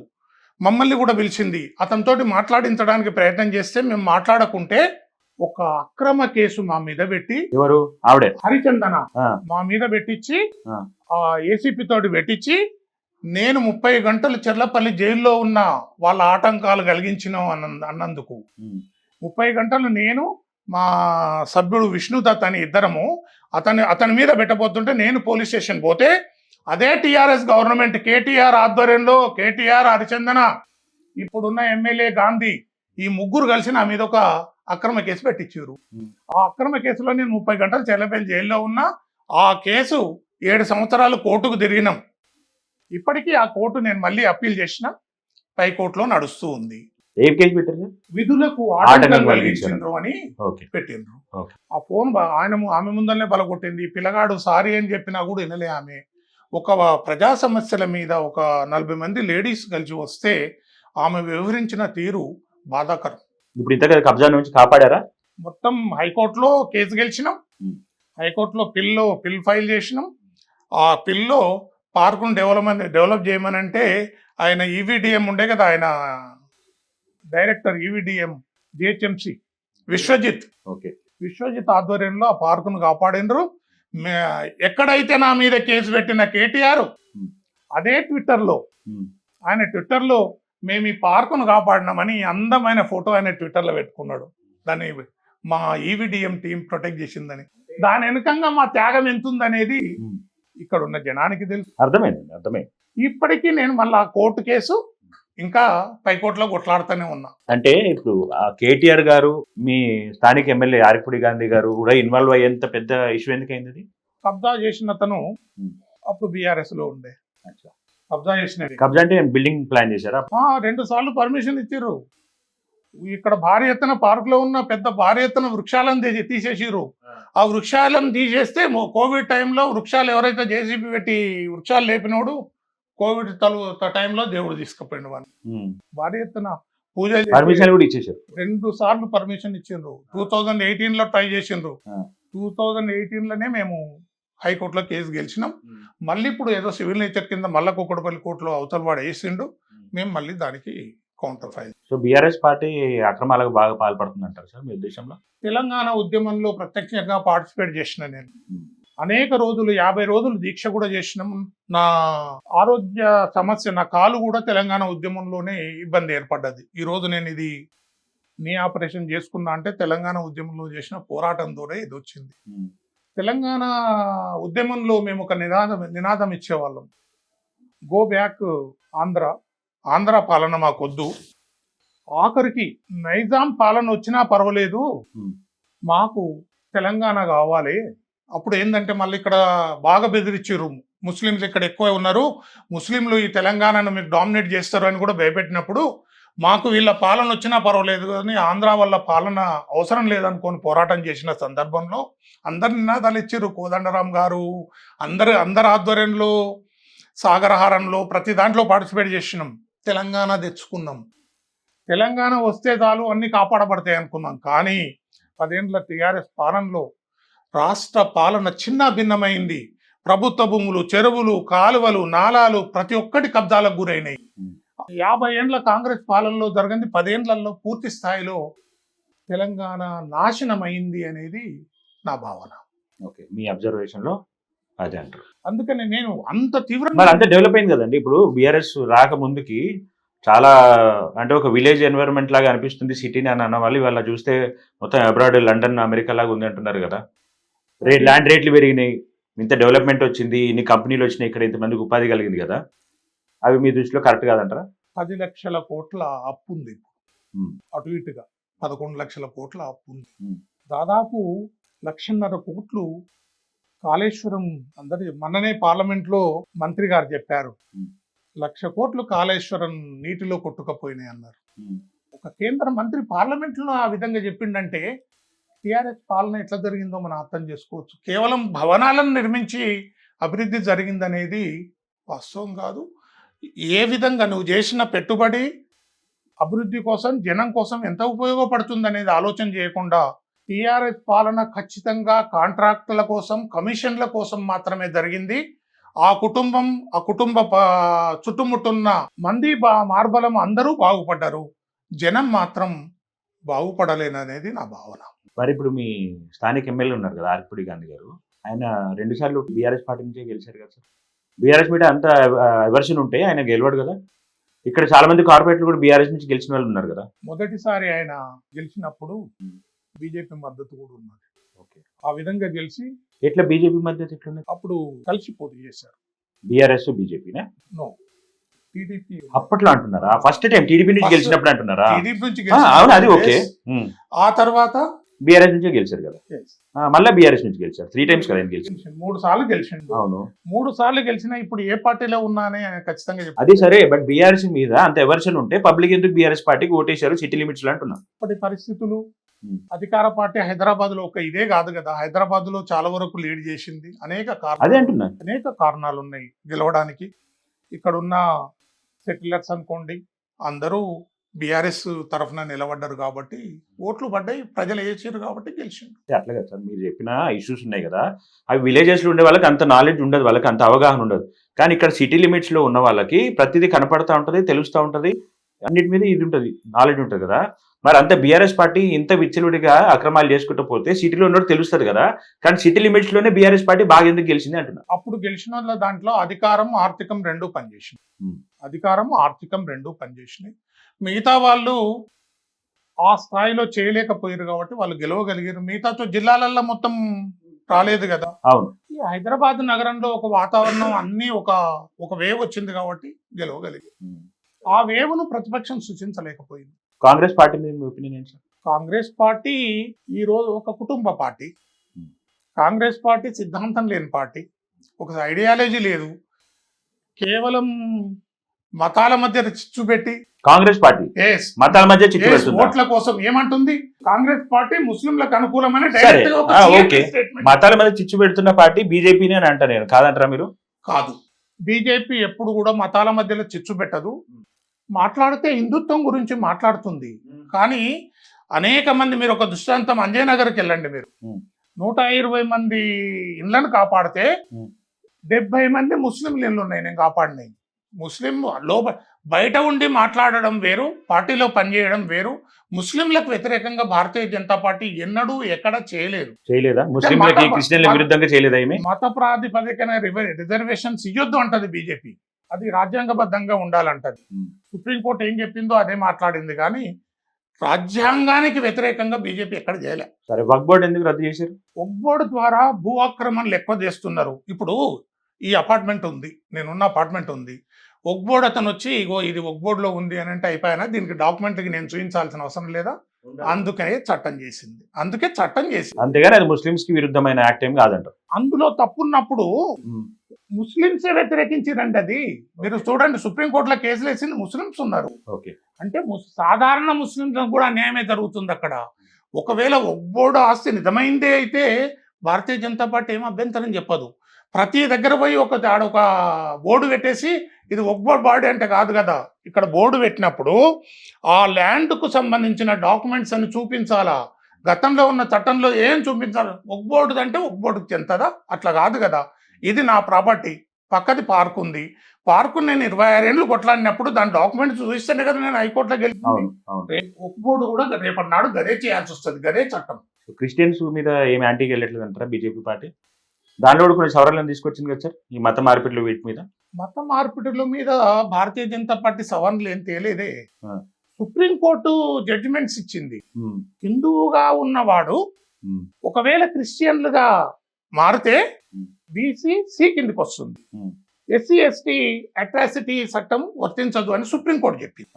మమ్మల్ని కూడా పిలిచింది, అతనితోటి మాట్లాడించడానికి ప్రయత్నం చేస్తే మేము మాట్లాడకుంటే ఒక అక్రమ కేసు మా మీద పెట్టి, ఎవరు ఆవిడే హరిచందన మా మీద పెట్టించి, ఏసీపీ తోటి పెట్టించి, నేను 30 గంటలు చెర్లపల్లి జైల్లో ఉన్న వాళ్ళ ఆటంకాలు కలిగించిన అన్నందుకు 30 గంటలు నేను మా సభ్యుడు విష్ణుదత్ అని ఇద్దరము అతని మీద పెట్టబోతుంటే నేను పోలీస్ స్టేషన్ పోతే, అదే టీఆర్ఎస్ గవర్నమెంట్ కేటీఆర్ ఆధ్వర్యంలో కేటీఆర్, హరిచందన, ఇప్పుడున్న ఎమ్మెల్యే గాంధీ, ఈ ముగ్గురు కలిసి నా మీద ఒక అక్రమ కేసు పెట్టించారు. ఆ అక్రమ కేసులో నేను 30 గంటలు చెర్లపల్లి జైల్లో ఉన్నా. ఆ కేసు 7 సంవత్సరాలు కోర్టుకు తిరిగినాం. ఇప్పటికీ ఆ కోర్టు నేను మళ్ళీ అప్పీల్ చేసిన, పై కోర్టులో నడుస్తూ ఉంది. ఏం కేసు పెట్టారు? విధులకు ఆటంకం కలిగించారు అని పెట్టిండ్రు. ఆ ఫోన్ ఆమె ముందరనే బలగొట్టింది. పిల్లగాడు సారీ అని చెప్పినా కూడా వినలే ఆమె. ఒక ప్రజా సమస్యల మీద ఒక 40 మంది లేడీస్ కలిసి వస్తే ఆమె వివరించిన తీరు బాధాకరం. ఇప్పుడు ఇంతగా కబ్జా నుంచి కాపాడారా? మొత్తం హైకోర్టులో కేసు గెలిచినాం. హైకోర్టులో పిల్ ఫైల్ చేసినాం. ఆ పిల్లో పార్కును డెవలప్ చేయమనంటే ఆయన ఈవీడిఎం ఉండే కదా, ఆయన డైరెక్టర్ ఈవీడిఎం జిహెచ్ఎంసి విశ్వజిత్ ఆధ్వర్యంలో ఆ పార్కును కాపాడినరు. ఎక్కడైతే నా మీద కేసు పెట్టిన కేటీఆర్ అదే ఆయన ట్విట్టర్లో మేము ఈ పార్కును కాపాడినామని అందమైన ఫోటో ఆయన ట్విట్టర్లో పెట్టుకున్నాడు. దాన్ని మా ఈవీడిఎం టీం ప్రొటెక్ట్ చేసిందని. దాని వెనుకంగా మా త్యాగం ఎంతుందనేది ఇక్కడ ఉన్న జనానికి తెలుసు. అర్థమైంది. ఇప్పటికీ నేను మళ్ళీ కోర్టు కేసు ఇంకా పైకోర్టులో కొట్లాడుతూనే ఉన్నా. అంటే ఇప్పుడు కేటీఆర్ గారు, మీ స్థానిక ఎమ్మెల్యే ఆరిపూడి గాంధీ గారు కూడా ఇన్వాల్వ్ అయ్యేంత పెద్ద ఇష్యూ ఎందుకైంది? కబ్జా చేసిన అతను అప్పుడు బీఆర్ఎస్ లో ఉండే. కబ్జా అంటే బిల్డింగ్ ప్లాన్ చేశారా? 2 సార్లు పర్మిషన్ ఇచ్చారు. ఇక్కడ భారీ ఎత్తున పార్క్ లో ఉన్న భారీ ఎత్తున వృక్షాలను తీసేసిరు. ఆ వృక్షాలను తీసేస్తే కోవిడ్ టైంలో వృక్షాలు ఎవరైతే జేసీబీ పెట్టి వృక్షాలు లేపినోడు కోవిడ్ టైంలో దేవుడు తీసుకుపోయిండు వాళ్ళు. భారీ ఎత్తున పూజ పర్మిషన్ కూడా ఇచ్చేసారు. 2 సార్లు పర్మిషన్ ఇచ్చిండ్రు. 2018లో ట్రై చేసిండ్రు. ఆ. 2018లోనే మేము హైకోర్టులో కేసు గెలిచినాం. మళ్ళీ ఇప్పుడు ఏదో సివిల్ నేచర్ కింద మళ్ళా కుక్కడపల్లి కోర్టులో అవతల వాడు వేసిండు. మేము మళ్ళీ దానికి counter file. So BRS party అక్రమాలకు బాగా పాల్పడుతుంది అంటారు సార్ మీ ఉద్దేశంలో? తెలంగాణ ఉద్యమంలో ప్రత్యక్షంగా పార్టిసిపేట్ చేసిన నేను అనేక రోజులు 50 రోజులు దీక్ష కూడా చేసినాం. నా ఆరోగ్య సమస్య, నా కాలు కూడా తెలంగాణ ఉద్యమంలోనే ఇబ్బంది ఏర్పడ్డది. ఈ రోజు నేను ఇది నీ ఆపరేషన్ చేసుకున్నా అంటే తెలంగాణ ఉద్యమంలో చేసిన పోరాటంతోనే ఇది వచ్చింది. తెలంగాణ ఉద్యమంలో మేము ఒక నినాదం ఇచ్చేవాళ్ళం, గో బ్యాక్ ఆంధ్ర పాలన మాకొద్దు, ఆఖరికి నైజాం పాలన వచ్చినా పర్వాలేదు, మాకు తెలంగాణ కావాలి. అప్పుడు ఏంటంటే మళ్ళీ ఇక్కడ బాగా బెదిరించారు, ముస్లింలు ఇక్కడ ఎక్కువ ఉన్నారు, ముస్లింలు ఈ తెలంగాణను మీరు డామినేట్ చేస్తారు అని కూడా భయపెట్టినప్పుడు మాకు వీళ్ళ పాలన వచ్చినా పర్వాలేదు కానీ ఆంధ్ర వల్ల పాలన అవసరం లేదనుకొని పోరాటం చేసిన సందర్భంలో అందరు నినాదాలు ఇచ్చారు. కోదండరాం గారు అందరి ఆధ్వర్యంలో సాగరహారంలో ప్రతి దాంట్లో పార్టిసిపేట్ చేసినాం. తెలంగాణ తెచ్చుకున్నాం. తెలంగాణ వస్తే చాలు అన్ని కాపాడబడతాయి అనుకున్నాం. కానీ 10 ఏళ్ల టీఆర్ఎస్ పాలనలో రాష్ట్ర పాలన చిన్న భిన్నమైంది. ప్రభుత్వ భూములు, చెరువులు, కాలువలు, నాలాలు ప్రతి ఒక్కటి కబ్జాలకు గురైనాయి. 50 ఏళ్ల కాంగ్రెస్ పాలనలో జరిగింది 10 ఏళ్లలో పూర్తి స్థాయిలో తెలంగాణ నాశనమైంది అనేది నా భావన. ఓకే, మీ అబ్జర్వేషన్ లో అదే అంటారు. అందుకని నేను అంత తీవ్రంగా మరి అంత డెవలప్ అయింది కదండి. ఇప్పుడు బీఆర్ఎస్ రాక ముందుకి చాలా అంటే ఒక విలేజ్ ఎన్వైరన్మెంట్ లాగా అనిపిస్తుంది సిటీని అని అన్న వాళ్ళు ఇవాళ చూస్తే మొత్తం అబ్రాడ్, లండన్, అమెరికా లాగా ఉంది అంటున్నారు కదా. ల్యాండ్ రేట్లు పెరిగినాయి, ఇంత డెవలప్మెంట్ వచ్చింది, ఇన్ని కంపెనీలు వచ్చినాయి, ఇక్కడ ఇంతమందికి ఉపాధి కలిగింది కదా. అవి మీ దృష్టిలో కరెక్ట్ కాదంటారా? 10 లక్షల కోట్ల అప్పు ఉంది, అటు ఇటుగా 11 లక్షల కోట్ల అప్పు ఉంది. దాదాపు 1.5 కోట్లు కాళేశ్వరం, మననే పార్లమెంట్ లో మంత్రి గారు చెప్పారు, 1,00,000 కోట్లు కాళేశ్వరం నీటిలో కొట్టుకపోయినాయి అన్నారు. ఒక కేంద్ర మంత్రి పార్లమెంట్ లో ఆ విధంగా చెప్పిండంటే టిఆర్ఎస్ పాలన ఎట్లా జరిగిందో మనం అర్థం చేసుకోవచ్చు. కేవలం భవనాలను నిర్మించి అభివృద్ధి జరిగిందనేది వాస్తవం కాదు. ఏ విధంగా నువ్వు చేసిన పెట్టుబడి అభివృద్ధి కోసం, జనం కోసం ఎంత ఉపయోగపడుతుంది అనేది ఆలోచన చేయకుండా టిఆర్ఎస్ పాలన ఖచ్చితంగా కాంట్రాక్టుల కోసం, కమిషన్ల కోసం మాత్రమే జరిగింది. ఆ కుటుంబ చుట్టుముట్టున్న మంది మార్బలం అందరూ బాగుపడ్డారు, జనం మాత్రం బాగుపడలేననేది నా భావన. మరి ఇప్పుడు మీ స్థానిక ఎమ్మెల్యే ఉన్నారు కదా ఆర్పిడి గాంధీ గారు, ఆయన 2 సార్లు బీఆర్ఎస్ పార్టీ నుంచే గెలిచారు కదా సార్. బీఆర్ఎస్ మీద అంత ఎవర్షన్ ఉంటే ఆయన గెలవాడు కదా. ఇక్కడ చాలా మంది కార్పొరేట్లు కూడా బీఆర్ఎస్ నుంచి గెలిచిన వాళ్ళు ఉన్నారు కదా. మొదటిసారి ఆయన గెలిచినప్పుడు బీజేపీ మద్దతు కూడా ఉన్నది. ఓకే, ఆ విధంగా గెలిచి ఎట్లా బీజేపీ మద్దతు ఎట్లున్నది? అప్పుడు కలిసి పోటీ చేశారు. బీఆర్ఎస్ బీజేపీనా? No, TDP. అప్పట్లో అంటున్నారా? ఫస్ట్ టైం టీడీపీ నుంచి గెలిచినప్పుడు అంటున్నారా? టీడీపీ నుంచి అవును, అది ఓకే. ఆ తర్వాత బీఆర్ఎస్ నుంచి గెలిచారు కదా, మళ్ళీ బీఆర్ఎస్ నుంచి గెలిచారు. 3 టైమ్స్ కదా గెలిచారు. 3 సార్లు గెలిచిండు. అవును, 3 సార్లు గెలిచినా ఇప్పుడు ఏ పార్టీలో ఉన్నానే ఖచ్చితంగా చెప్పారు. అది సరే, బట్ బీఆర్ఎస్ మీద అంత ఎవర్షన్ ఉంటే పబ్లిక్ ఎందుకు బీఆర్ఎస్ పార్టీకి ఓటేశారు సిటీ లిమిట్స్ లో అంటున్నా. ఇప్పటి పరిస్థితులు, అధికార పార్టీ హైదరాబాద్ లో ఒక ఇదే కాదు కదా, హైదరాబాద్ లో చాలా వరకు లీడ్ చేసింది. అనేక కారణాలు ఉన్నాయి గెలవడానికి. ఇక్కడ ఉన్న సెటిలర్స్ అనుకోండి, అందరూ బీఆర్ఎస్ తరఫున నిలబడ్డారు కాబట్టి ఓట్లు పడ్డాయి, ప్రజలు వేసారు కాబట్టి గెలిచింది. అట్లా కదా సార్, మీరు చెప్పిన ఇష్యూస్ ఉన్నాయి కదా, అవి విలేజెస్ లో ఉండే వాళ్ళకి అంత నాలెడ్జ్ ఉండదు, వాళ్ళకి అంత అవగాహన ఉండదు. కానీ ఇక్కడ సిటీ లిమిట్స్ లో ఉన్న వాళ్ళకి ప్రతిదీ కనపడతా ఉంటది, తెలుస్తూ ఉంటది, అన్నిటి మీద ఇది ఉంటుంది, నాలెడ్జ్ ఉంటుంది కదా. మరి అంత బీఆర్ఎస్ పార్టీ ఇంత విచ్చలుడిగా అక్రమాలు చేసుకుంటూ పోతే సిటీలో ఉన్నట్టు తెలుస్తుంది కదా. కానీ సిటీ లిమిట్స్ లోనే బీఆర్ఎస్ పార్టీ బాగా ఎందుకు గెలిచింది అంటున్నా. అప్పుడు గెలిచిన వాళ్ళ దాంట్లో అధికారం, ఆర్థికం రెండూ పనిచేసినాయి. మిగతా వాళ్ళు ఆ స్థాయిలో చేయలేకపోయారు కాబట్టి వాళ్ళు గెలవగలిగారు. మిగతా జిల్లాలలో మొత్తం రాలేదు కదా. అవును, ఈ హైదరాబాద్ నగరంలో ఒక వాతావరణం అన్ని ఒక వేవ్ వచ్చింది కాబట్టి గెలవగలిగారు. ఆ వేవ్ను ప్రతిపక్షం సూచించలేకపోయింది. కాంగ్రెస్ పార్టీ మీద మీ ఒపీనియన్ ఏంటి సార్? కాంగ్రెస్ పార్టీ ఈ రోజు ఒక కుటుంబ పార్టీ. కాంగ్రెస్ పార్టీ సిద్ధాంతం లేని పార్టీ, ఒక ఐడియాలజీ లేదు, కేవలం మతాల మధ్య చిచ్చు పెట్టి కాంగ్రెస్ పార్టీ మతాల మధ్య చిచ్చు పెడుతుంది. ఓట్ల కోసం ఏమంటుంది కాంగ్రెస్ పార్టీ? ముస్లింలకు అనుకూలమైన మతాల మధ్య చిచ్చు పెడుతున్న పార్టీ బీజేపీని అని అంటా నేను, కాదంటారా మీరు? కాదు, బీజేపీ ఎప్పుడు కూడా మతాల మధ్యలో చిచ్చు పెట్టదు. మాట్లాడితే హిందుత్వం గురించి మాట్లాడుతుంది. కానీ అనేక మంది, మీరు ఒక దృష్టాంతం అంజయ్ నగర్కి వెళ్ళండి, మీరు 120 మంది ఇళ్లను కాపాడితే 70 మంది ముస్లింలు ఇళ్ళు ఉన్నాయి నేను కాపాడినాయి. ముస్లిం బయట ఉండి మాట్లాడడం వేరు, పార్టీలో పనిచేయడం వేరు. ముస్లింలకు వ్యతిరేకంగా భారతీయ జనతా పార్టీ ఎన్నడూ ఎక్కడ చేయలేదా? ముస్లింలకి క్రిస్టియన్ల విరుద్ధంగా చేయలేదా? మత ప్రాతిపదికన రిజర్వేషన్స్ ఇవ్వద్దు అంటది బీజేపీ. అది రాజ్యాంగబద్ధంగా ఉండాలంటది. సుప్రీంకోర్టు ఏం చెప్పిందో అదే మాట్లాడింది. కానీ రాజ్యాంగానికి వ్యతిరేకంగా బీజేపీ ఎక్కడ చేయలే. సరే, వక్ఫ్ బోర్డు ఎందుకు రద్దు చేశారు? వక్ఫ్ బోర్డు ద్వారా భూ ఆక్రమణలు ఎక్కువ చేస్తున్నారు. ఇప్పుడు ఈ అపార్ట్మెంట్ ఉంది, నేనున్న అపార్ట్మెంట్ ఉంది, వక్ఫ్ బోర్డు అతను వచ్చి ఇగో ఇది వక్ఫ్ బోర్డులో ఉంది అని అంటే అయిపోయినా, దీనికి డాక్యుమెంట్కి నేను చూపించాల్సిన అవసరం లేదా? అందుకే చట్టం చేసింది. అంతేగాని అది ముస్లింస్ కి విరుద్ధమైన యాక్ట్ ఏం కాదంట. అందులో తప్పున్నప్పుడు ముస్లింసే వ్యతిరేకించారండి. అది మీరు చూడండి, సుప్రీంకోర్టులో కేసులు వేసింది ముస్లింస్ ఉన్నారు. అంటే సాధారణ ముస్లింస్ కూడా అన్యాయమే జరుగుతుంది అక్కడ. ఒకవేళ వక్ఫ్ బోర్డు ఆస్తి నిజమైందే అయితే భారతీయ జనతా పార్టీ ఏం అభ్యంతరం చెప్పదు. ప్రతి దగ్గర పోయి ఒక బోర్డు పెట్టేసి ఇది వక్ఫ్ బోర్డు బాడీ అంటే కాదు కదా. ఇక్కడ బోర్డు పెట్టినప్పుడు ఆ ల్యాండ్కు సంబంధించిన డాక్యుమెంట్స్ అని చూపించాలా. గతంలో ఉన్న చట్టంలో ఏం చూపించాలి? వక్ఫ్ బోర్డు అంటే వక్ఫ్ బోర్డుకి చెంతదా? అట్లా కాదు కదా. ఇది నా ప్రాపర్టీ, పక్కది పార్క్ ఉంది, పార్కు నేను 26 ఏళ్ళు కొట్లాడినప్పుడు దాని డాక్యుమెంట్స్ చూపిస్తేనే కదా నేను హైకోర్టులో గెలిచింది. రేపు వక్ఫ్ బోర్డు కూడా రేపటి నాడు గదే చేయాల్సి వస్తుంది, గదే చట్టం. క్రిస్టియన్స్ మీద ఏమి యాంటీకి వెళ్ళట్లేదు అంటారా బీజేపీ పార్టీ? దాంట్లో కూడా కొన్ని సవరణలు తీసుకొచ్చింది కదా సార్, ఈ మత మార్పిడులు వీటి మీద. మత మార్పిడుల మీద భారతీయ జనతా పార్టీ సవరణలు ఏం తేలేదే. సుప్రీంకోర్టు జడ్జిమెంట్స్ ఇచ్చింది. హిందువుగా ఉన్నవాడు ఒకవేళ క్రిస్టియన్లుగా మారితే బీసీ కిందకి వస్తుంది, ఎస్సీ ఎస్టీ అట్రాసిటీ చట్టం వర్తించదు అని సుప్రీంకోర్టు చెప్పింది.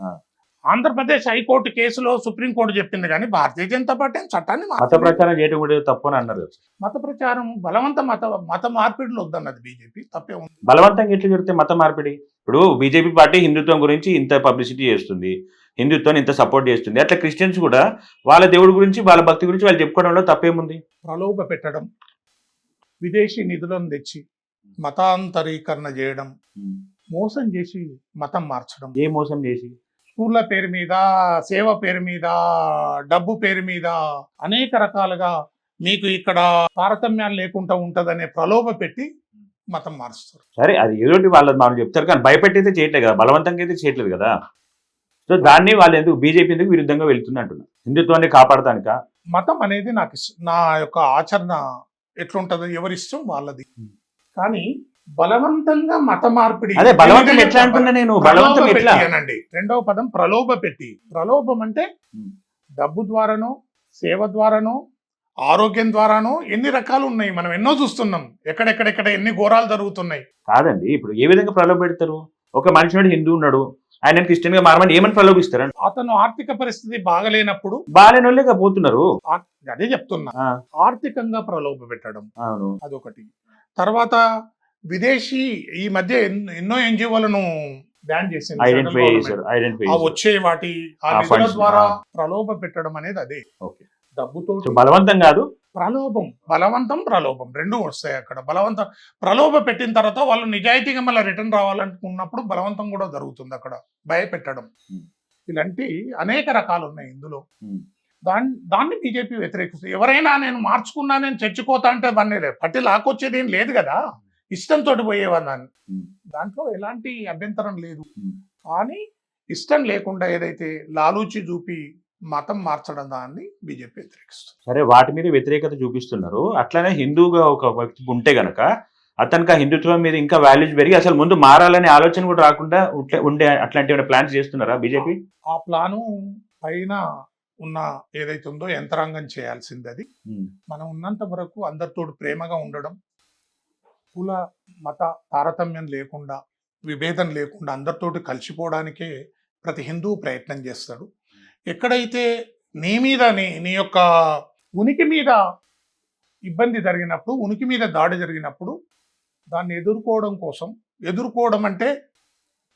ఆంధ్రప్రదేశ్ హైకోర్టు కేసులో సుప్రీంకోర్టు చెప్పింది. కానీ భారతీయ జనతా పార్టీ చట్టాన్ని మత ప్రచారం చేయడం కూడా తప్పు అని అన్నారు. మత ప్రచారం మత మార్పిడులు వద్దన్నది బీజేపీ. తప్పే ఉంది. బలవంతంగా ఎట్లా జరిగితే మత మార్పిడి? ఇప్పుడు బీజేపీ పార్టీ హిందుత్వం గురించి ఇంత పబ్లిసిటీ చేస్తుంది, హిందుత్వాన్ని ఇంత సపోర్ట్ చేస్తుంది, అట్లా క్రిస్టియన్స్ కూడా వాళ్ళ దేవుడి గురించి వాళ్ళ భక్తి గురించి వాళ్ళు చెప్పుకోవడంలో తప్పేముంది? ప్రలోభ పెట్టడం, విదేశీ నిధులను తెచ్చి మతాంతరీకరణ చేయడం, మోసం చేసి మతం మార్చడం. ఏ మోసం చేసి? స్కూళ్ళ పేరు మీద, సేవ పేరు మీద, డబ్బు పేరు మీద అనేక రకాలుగా మీకు ఇక్కడ తారతమ్యాలు లేకుండా ఉంటదనే ప్రలోభ పెట్టి మతం మారుస్తారు. సరే, అది ఏదోటి వాళ్ళు మనం చెప్తారు, కానీ భయపెట్టయితే చేయట్లేదు కదా, బలవంతంగా అయితే చేయట్లేదు కదా. సో దాన్ని వాళ్ళు ఎందుకు బీజేపీ ఎందుకు విరుద్ధంగా వెళ్తుంది అంటున్నారు? హిందుత్వాన్ని కాపాడతానిక? మతం అనేది నా యొక్క ఆచరణ ఎట్లుంటదో ఎవరిష్టం వాళ్ళది. కానీ బలవంతంగా మత మార్పిడి, అదే బలవంతం ఎట్లా అంటున్నా నేను, బలవంతం ఎట్లా అనండి. రెండవ పదం ప్రలోభ పెట్టి. ప్రలోభం అంటే డబ్బు ద్వారానో, సేవ ద్వారానో, ఆరోగ్యం ద్వారానో ఎన్ని రకాలు ఉన్నాయి, మనం ఎన్నో చూస్తున్నాం. ఎక్కడెక్కడెక్కడ ఎన్ని ఘోరాలు జరుగుతున్నాయి. కాదండి, ఇప్పుడు ఏ విధంగా ప్రలోభ పెడతారు? ఒక మనిషి హిందూ ఉన్నాడు, ఆయన క్రిస్టియన్ గా మారమని ఏమని ప్రలోభిస్తారు? అతను ఆర్థిక పరిస్థితి బాగలేనప్పుడు, బాగాలేని వాళ్ళే పోతున్నారు. అదే చెప్తున్నా, ఆర్థికంగా ప్రలోభ పెట్టడం అదొకటి. తర్వాత విదేశీ, ఈ మధ్య ఎన్నో ఎన్జిఓలను బ్యాన్ చేసింది. వచ్చే వాటి ద్వారా ప్రలోభ పెట్టడం అనేది అదే. డబ్బుతో బలవంతం కాదు, ప్రలోభం. ప్రలోభం రెండు వస్తాయి అక్కడ. ప్రలోభ పెట్టిన తర్వాత వాళ్ళు నిజాయితీగా మళ్ళీ రిటర్న్ రావాలనుకున్నప్పుడు బలవంతం కూడా జరుగుతుంది అక్కడ, భయపెట్టడం. ఇలాంటి అనేక రకాలు ఉన్నాయి ఇందులో. దాన్ని బీజేపీ వ్యతిరేకిస్తుంది. ఎవరైనా నేను మార్చుకున్నా, నేను చర్చిపోతా అంటే దాన్ని పట్టి లాక్కొచ్చేది ఏం లేదు కదా, ఇష్టంతో పోయేవాడిని. దాంట్లో ఎలాంటి అభ్యంతరం లేదు. కానీ ఇష్టం లేకుండా ఏదైతే లాలూచి చూపి మతం మార్చడం, దాన్ని బీజేపీ వ్యతిరేకిస్తుంది. సరే, వాటి మీద వ్యతిరేకత చూపిస్తున్నారు. అట్లానే హిందువుగా ఒక వ్యక్తి ఉంటే గనక అతనికి ఆ హిందుత్వం మీద ఇంకా వాల్యూస్ పెరిగి అసలు ముందు మారాలనే ఆలోచన కూడా రాకుండా ఉండే అట్లాంటి ప్లాన్స్ చేస్తున్నారా బీజేపీ? ఆ ప్లాను పైన ఉన్న ఏదైతే ఉందో యంత్రాంగం చేయాల్సింది. అది మనం ఉన్నంత వరకు అందరితో ప్రేమగా ఉండడం, కుల మత తారతమ్యం లేకుండా, విభేదం లేకుండా అందరితోటి కలిసిపోవడానికే ప్రతి హిందువు ప్రయత్నం చేస్తాడు. ఎక్కడైతే నీ యొక్క ఉనికి మీద ఇబ్బంది జరిగినప్పుడు, ఉనికి మీద దాడి జరిగినప్పుడు దాన్ని ఎదుర్కోవడం అంటే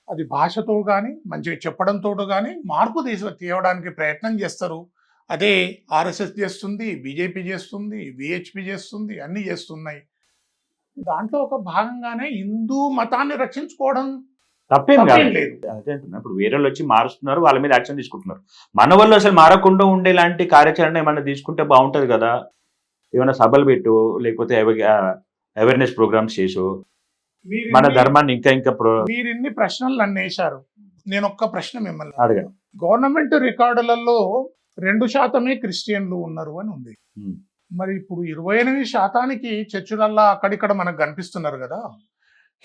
అది భాషతో కానీ మంచిగా చెప్పడంతో కానీ మార్పు తేవడానికి ప్రయత్నం చేస్తారు. అదే ఆర్ఎస్ఎస్ చేస్తుంది, బీజేపీ చేస్తుంది, విహెచ్పి చేస్తుంది, అన్నీ చేస్తున్నాయి. దాంట్లో ఒక భాగంగానే హిందూ మతాన్ని రక్షించుకోవడం తప్పేం తప్పేం కాదు. లేదు. అదే అంటున్నా. ఇప్పుడు వేరే వాళ్ళు వచ్చి మారుస్తున్నారు, వాళ్ళ మీద యాక్షన్ తీసుకుంటున్నారు. మన వాళ్ళు అసలు మారకుండా ఉండేలాంటి కార్యాచరణ ఏమన్నా తీసుకుంటే బాగుంటది కదా. ఏమైనా సభలు పెట్టు, లేకపోతే అవేర్నెస్ ప్రోగ్రామ్స్ చేసు, మీరు మన ఇన్ని- ధర్మాన్ని ఇంకా మీరు ఇన్ని ప్రశ్నలు నన్ను వేశారు. నేను ఒక్క ప్రశ్న మిమ్మల్ని అడగండి. గవర్నమెంట్ రికార్డులలో 2% క్రిస్టియన్లు ఉన్నారు అని ఉంది. ఉమ్. మరి ఇప్పుడు 28% చర్చిలల్లా అక్కడిక్కడ మనకు కనిపిస్తున్నారు కదా.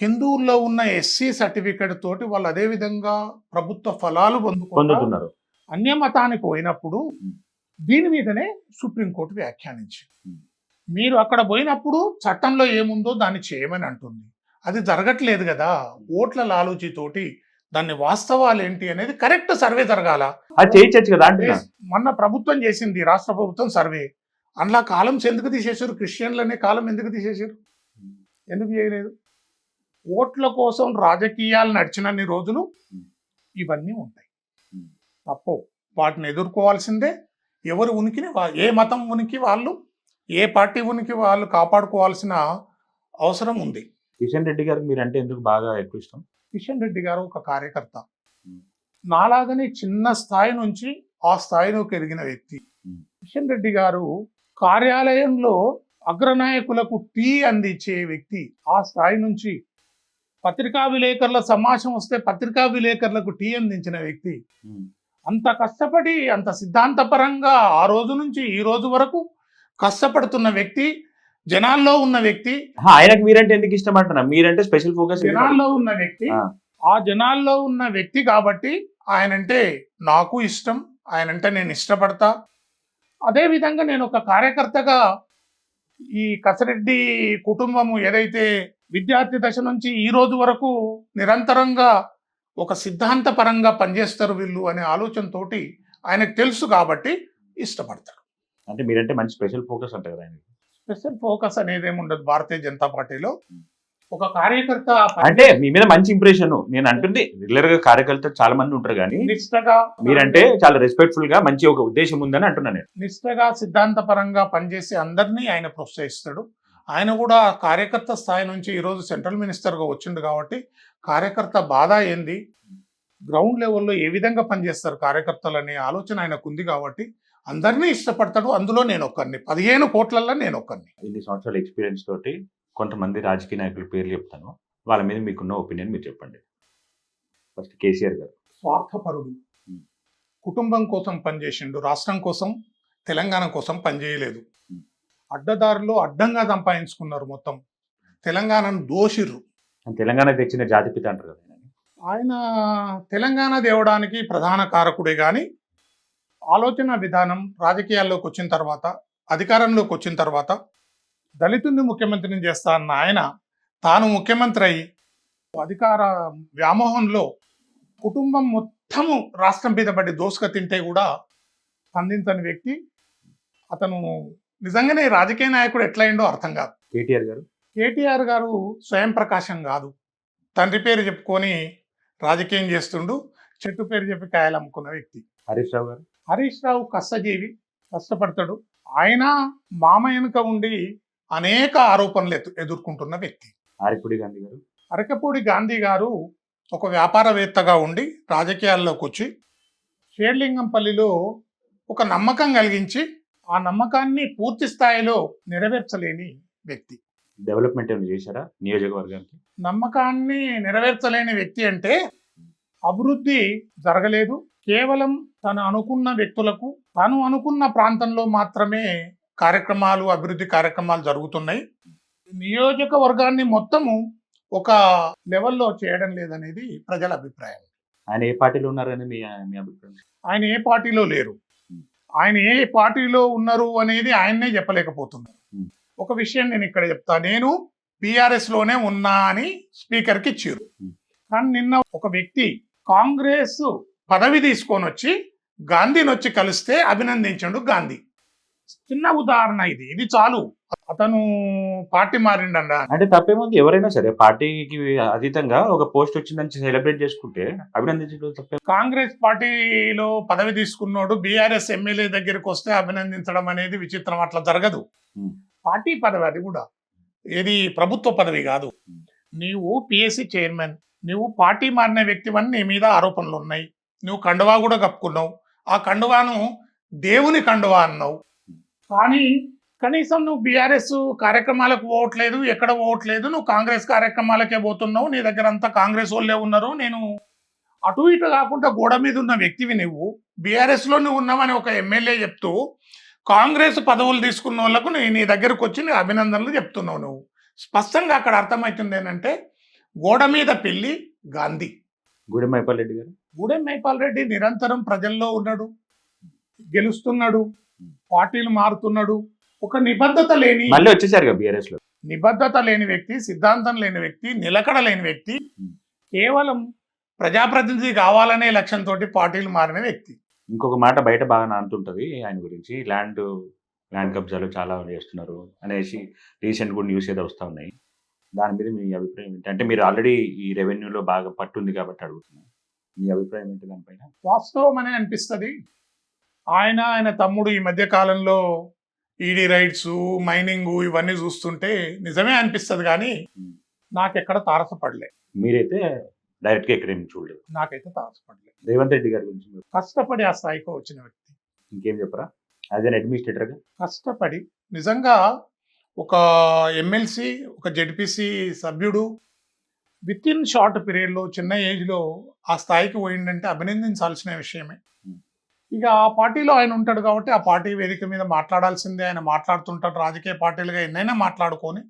హిందువుల్లో ఉన్న ఎస్సీ సర్టిఫికేట్ తోటి వాళ్ళు అదే విధంగా ప్రభుత్వ ఫలాలు పొందుతున్నారు. అన్య మతానికి పోయినప్పుడు దీని మీదనే సుప్రీంకోర్టు వ్యాఖ్యానించింది. మీరు అక్కడ పోయినప్పుడు చట్టంలో ఏముందో దాన్ని చేయమని అంటుంది. అది జరగట్లేదు కదా. ఓట్ల లాలూచితోటి దాన్ని వాస్తవాలు ఏంటి అనేది కరెక్ట్ సర్వే జరగాల. అది చేయించచ్చు కదా అంటున్నా. మొన్న ప్రభుత్వం చేసింది, రాష్ట్ర ప్రభుత్వం సర్వే. అందులో కాలమ్స్ ఎందుకు తీసేశారు? క్రిస్టియన్లనే కాలం ఎందుకు తీసేశారు? ఎందుకు చేయలేదు? ఓట్ల కోసం రాజకీయాలు నడిచినన్ని రోజులు ఇవన్నీ ఉంటాయి. తప్పు. వాటిని ఎదుర్కోవాల్సిందే. ఎవరి ఉనికిని ఏ మతం ఉనికి వాళ్ళు, ఏ పార్టీ ఉనికి వాళ్ళు కాపాడుకోవాల్సిన అవసరం ఉంది. కిషన్ రెడ్డి గారికి మీరంటే ఎందుకు బాగా ఎక్కువ ఇష్టం? కిషన్ రెడ్డి గారు ఒక కార్యకర్త. నాలాగనే చిన్న స్థాయి నుంచి ఆ స్థాయిలోకి ఎదిగిన వ్యక్తి. కిషన్ రెడ్డి గారు కార్యాలయంలో అగ్రనాయకులకు టీ అందించే వ్యక్తి. ఆ స్థాయి నుంచి పత్రికా విలేకరుల సమావేశం వస్తే పత్రికా విలేకరులకు టీ అందించిన వ్యక్తి. అంత కష్టపడి, అంత సిద్ధాంతపరంగా ఆ రోజు నుంచి ఈ రోజు వరకు కష్టపడుతున్న వ్యక్తి, జనాల్లో ఉన్న వ్యక్తి. ఆయనకు మీరంటే ఎందుకు ఇష్టం అంటున్నా? మీరంటే స్పెషల్ ఫోకస్ జనాల్లో ఉన్న వ్యక్తి, ఆ జనాల్లో ఉన్న వ్యక్తి కాబట్టి ఆయనంటే నాకు ఇష్టం, ఆయనంటే నేను ఇష్టపడతా. అదే విధంగా నేను ఒక కార్యకర్తగా ఈ కసిరెడ్డి కుటుంబము ఏదైతే విద్యార్థి దశ నుంచి ఈ రోజు వరకు నిరంతరంగా ఒక సిద్ధాంతపరంగా పనిచేస్తారు వీళ్ళు అనే ఆలోచనతోటి ఆయనకు తెలుసు కాబట్టి ఇష్టపడతాడు. అంటే మీరంటే మంచి స్పెషల్ ఫోకస్ అంటారు కదా ఆయనకి. స్పెషల్ ఫోకస్ అనేది ఏమి ఉండదు భారతీయ జనతా పార్టీలో. ఒక కార్యకర్త అంటే మీ మీద మంచి ఇంప్రెషన్. నేను అంటుంది రెగ్యులర్ గా కార్యకర్తలు చాలా మంది ఉంటారు కానీ నిష్ఠగా, మీరంటే చాలా రెస్పెక్ట్ఫుల్ గా మంచి ఒక ఉద్దేశం ఉందని అంటున్నాను నేను. నిష్ఠగా సిద్ధాంతపరంగా పనిచేసి అందరినీ ఆయన ప్రోత్సహిస్తాడు. ఆయన కూడా కార్యకర్త స్థాయి నుంచి ఈరోజు సెంట్రల్ మినిస్టర్గా వచ్చిండు కాబట్టి కార్యకర్త బాధ ఏంది, గ్రౌండ్ లెవెల్లో ఏ విధంగా పనిచేస్తారు కార్యకర్తలు అనే ఆలోచన ఆయనకు ఉంది కాబట్టి అందరినీ ఇష్టపడతాడు. అందులో నేను ఒక్కరిని, 15 కోట్లల్లో నేను ఒక్కరిని. ఇన్ని సంవత్సరాల ఎక్స్పీరియన్స్ తోటి కొంతమంది రాజకీయ నాయకుల పేర్లు చెప్తాను, వాళ్ళ మీద మీకున్న ఒపీనియన్ మీరు చెప్పండి. ఫస్ట్ కేసీఆర్ గారు. స్వార్థపరుడు. కుటుంబం కోసం పనిచేసిండు, రాష్ట్రం కోసం, తెలంగాణ కోసం పనిచేయలేదు. అడ్డదారులు అడ్డంగా సంపాదించుకున్నారు మొత్తం. తెలంగాణను దోషిర్రు. తెలంగాణ తెచ్చిన జాతిపిత అంటారు కదా. ఆయన తెలంగాణ తేవడానికి ప్రధాన కారకుడే కానీ ఆలోచన విధానం రాజకీయాల్లోకి వచ్చిన తర్వాత, అధికారంలోకి వచ్చిన తర్వాత దళితుడిని ముఖ్యమంత్రిని చేస్తా అన్న ఆయన తాను ముఖ్యమంత్రి అయి అధికార వ్యామోహంలో కుటుంబం మొత్తము రాష్ట్రం మీద పడి దోసుక తింటే కూడా స్పందించని వ్యక్తి. అతను నిజంగానే రాజకీయ నాయకుడు ఎట్లయిండో అర్థం కాదు. కేటీఆర్ గారు. కేటీఆర్ గారు స్వయం ప్రకాశం కాదు. తండ్రి పేరు చెప్పుకొని రాజకీయం చేస్తుండు, చెట్టు పేరు చెప్పి కాయలు అమ్ముకున్న వ్యక్తి. హరీష్ రావు గారు. హరీష్ రావు కష్టజీవి, కష్టపడతాడు. ఆయన మామ వెనుక ఉండి అనేక ఆరోపణలు ఎదుర్కొంటున్న వ్యక్తి. ఆరిపూడి గాంధీ గారు. అరకపూడి గాంధీ గారు ఒక వ్యాపారవేత్తగా ఉండి రాజకీయాల్లోకి వచ్చి షేర్లింగంపల్లిలో ఒక నమ్మకం కలిగించి ఆ నమ్మకాన్ని పూర్తి స్థాయిలో నెరవేర్చలేని వ్యక్తి. డెవలప్మెంట్ ఏమైనా చేశారా నియోజకవర్గానికి? నమ్మకాన్ని నెరవేర్చలేని వ్యక్తి అంటే అభివృద్ధి జరగలేదు. కేవలం తను అనుకున్న వ్యక్తులకు, తను అనుకున్న ప్రాంతంలో మాత్రమే కార్యక్రమాలు, అభివృద్ధి కార్యక్రమాలు జరుగుతున్నాయి. నియోజకవర్గాన్ని మొత్తము ఒక లెవెల్లో చేయడం లేదనేది ప్రజల అభిప్రాయం. ఆయన ఏ పార్టీలో ఉన్నారని మీ అభిప్రాయం? ఆయన ఏ పార్టీలో లేరు. ఆయన ఏ పార్టీలో ఉన్నారు అనేది ఆయన్నే చెప్పలేకపోతున్నారు. ఒక విషయం నేను ఇక్కడ చెప్తా. నేను BRS లోనే ఉన్నా అని స్పీకర్కి ఇచ్చారు. కానీ నిన్న ఒక వ్యక్తి కాంగ్రెస్ పదవి తీసుకొని వచ్చి గాంధీని వచ్చి కలిస్తే అభినందించండు గాంధీ. చిన్న ఉదాహరణ ఇది చాలు. అతను పార్టీ మారిండ అంటే తప్పేముంది? ఎవరైనా సరే పార్టీకి అతీతంగా ఒక పోస్ట్ వచ్చిందని సెలబ్రేట్ చేసుకుంటే అభినందించడం తప్పే. కాంగ్రెస్ పార్టీలో పదవి తీసుకున్నాడు BRS ఎమ్మెల్యే దగ్గరికి వస్తే అభినందించడం అనేది విచిత్రం. అట్లా జరగదు. పార్టీ పదవి అది కూడా. ఏది ప్రభుత్వ పదవి కాదు. నీవు పిఎస్సి చైర్మన్, నువ్వు పార్టీ మారిన వ్యక్తివని నీ మీద ఆరోపణలు ఉన్నాయి. నువ్వు కండువా కూడా కప్పుకున్నావు. ఆ కండువాను దేవుని కండువా అన్నావు. కానీ కనీసం నువ్వు బీఆర్ఎస్ కార్యక్రమాలకు పోవట్లేదు, ఎక్కడ పోవట్లేదు. నువ్వు కాంగ్రెస్ కార్యక్రమాలకే పోతున్నావు. నీ దగ్గర అంతా కాంగ్రెస్ వాళ్ళే ఉన్నారు. నేను అటు ఇటు కాకుండా గోడ మీద ఉన్న వ్యక్తివి నువ్వు. బీఆర్ఎస్లో నువ్వు ఉన్నావని ఒక ఎమ్మెల్యే చెప్తూ కాంగ్రెస్ పదవులు తీసుకున్న వాళ్ళకు నీ దగ్గరకు వచ్చి నీ అభినందనలు చెప్తున్నావు. నువ్వు స్పష్టంగా అక్కడ అర్థమవుతుంది ఏంటంటే గోడ మీద పెళ్లి గాంధీ. గూడెం మైపాల్ రెడ్డి గారు గూడెం మైపాల్ రెడ్డి నిరంతరం ప్రజల్లో ఉన్నాడు, గెలుస్తున్నాడు, పార్టీలు మారుతున్నాడు. ఒక నిబద్ధత లేని మళ్ళీ వచ్చేసారు కదా బీఆర్ఎస్ లో. నిబద్ధత లేని వ్యక్తి, సిద్ధాంతం లేని వ్యక్తి, నిలకడ లేని వ్యక్తి, కేవలం ప్రజాప్రతినిధి కావాలనే లక్ష్యంతో పార్టీలు మారిన వ్యక్తి. ఇంకొక మాట బయట బాగా నానుతుంటది ఆయన గురించి, ల్యాండ్ కబ్జాలు చాలా చేస్తున్నారు అనేసి రీసెంట్ కూడా న్యూస్ ఏదో వస్తూ ఉన్నాయి. దాని మీద మీ అభిప్రాయం ఏంటి? అంటే మీరు ఆల్రెడీ ఈ రెవెన్యూలో బాగా పట్టుంది కాబట్టి అడుగుతున్నాను, మీ అభిప్రాయం ఏంటి దానిపైన? వాస్తవం అనే అనిపిస్తుంది. ఆయన తమ్ముడు ఈ మధ్య కాలంలో ఈడీ రైట్స్, మైనింగ్ ఇవన్నీ చూస్తుంటే నిజమే అనిపిస్తుంది. కానీ నాకెక్కడ తారసపడలే. మీరైతే డైరెక్ట్ గా ఎక్కడేమి చూడలేదు. నాకైతే తారసపడలే. రేవంత్ రెడ్డి గారి గురించి మీరు కష్టపడి ఆ స్థాయికి వచ్చిన వ్యక్తి. ఇంకేం చెప్పరా? యాజ్ అన్ అడ్మినిస్ట్రేటర్ గా కష్టపడి నిజంగా ఒక ఎమ్మెల్సీ, ఒక జెడ్పీసీ సభ్యుడు విత్ ఇన్ షార్ట్ పీరియడ్లో, చిన్న ఏజ్లో ఆ స్థాయికి పోయిందంటే అభినందించాల్సిన విషయమే. ఇక ఆ పార్టీలో ఆయన ఉంటాడు కాబట్టి ఆ పార్టీ వేదిక మీద మాట్లాడాల్సిందే. ఆయన మాట్లాడుతుంటాడు. రాజకీయ పార్టీలుగా ఎన్నైనా మాట్లాడుకొని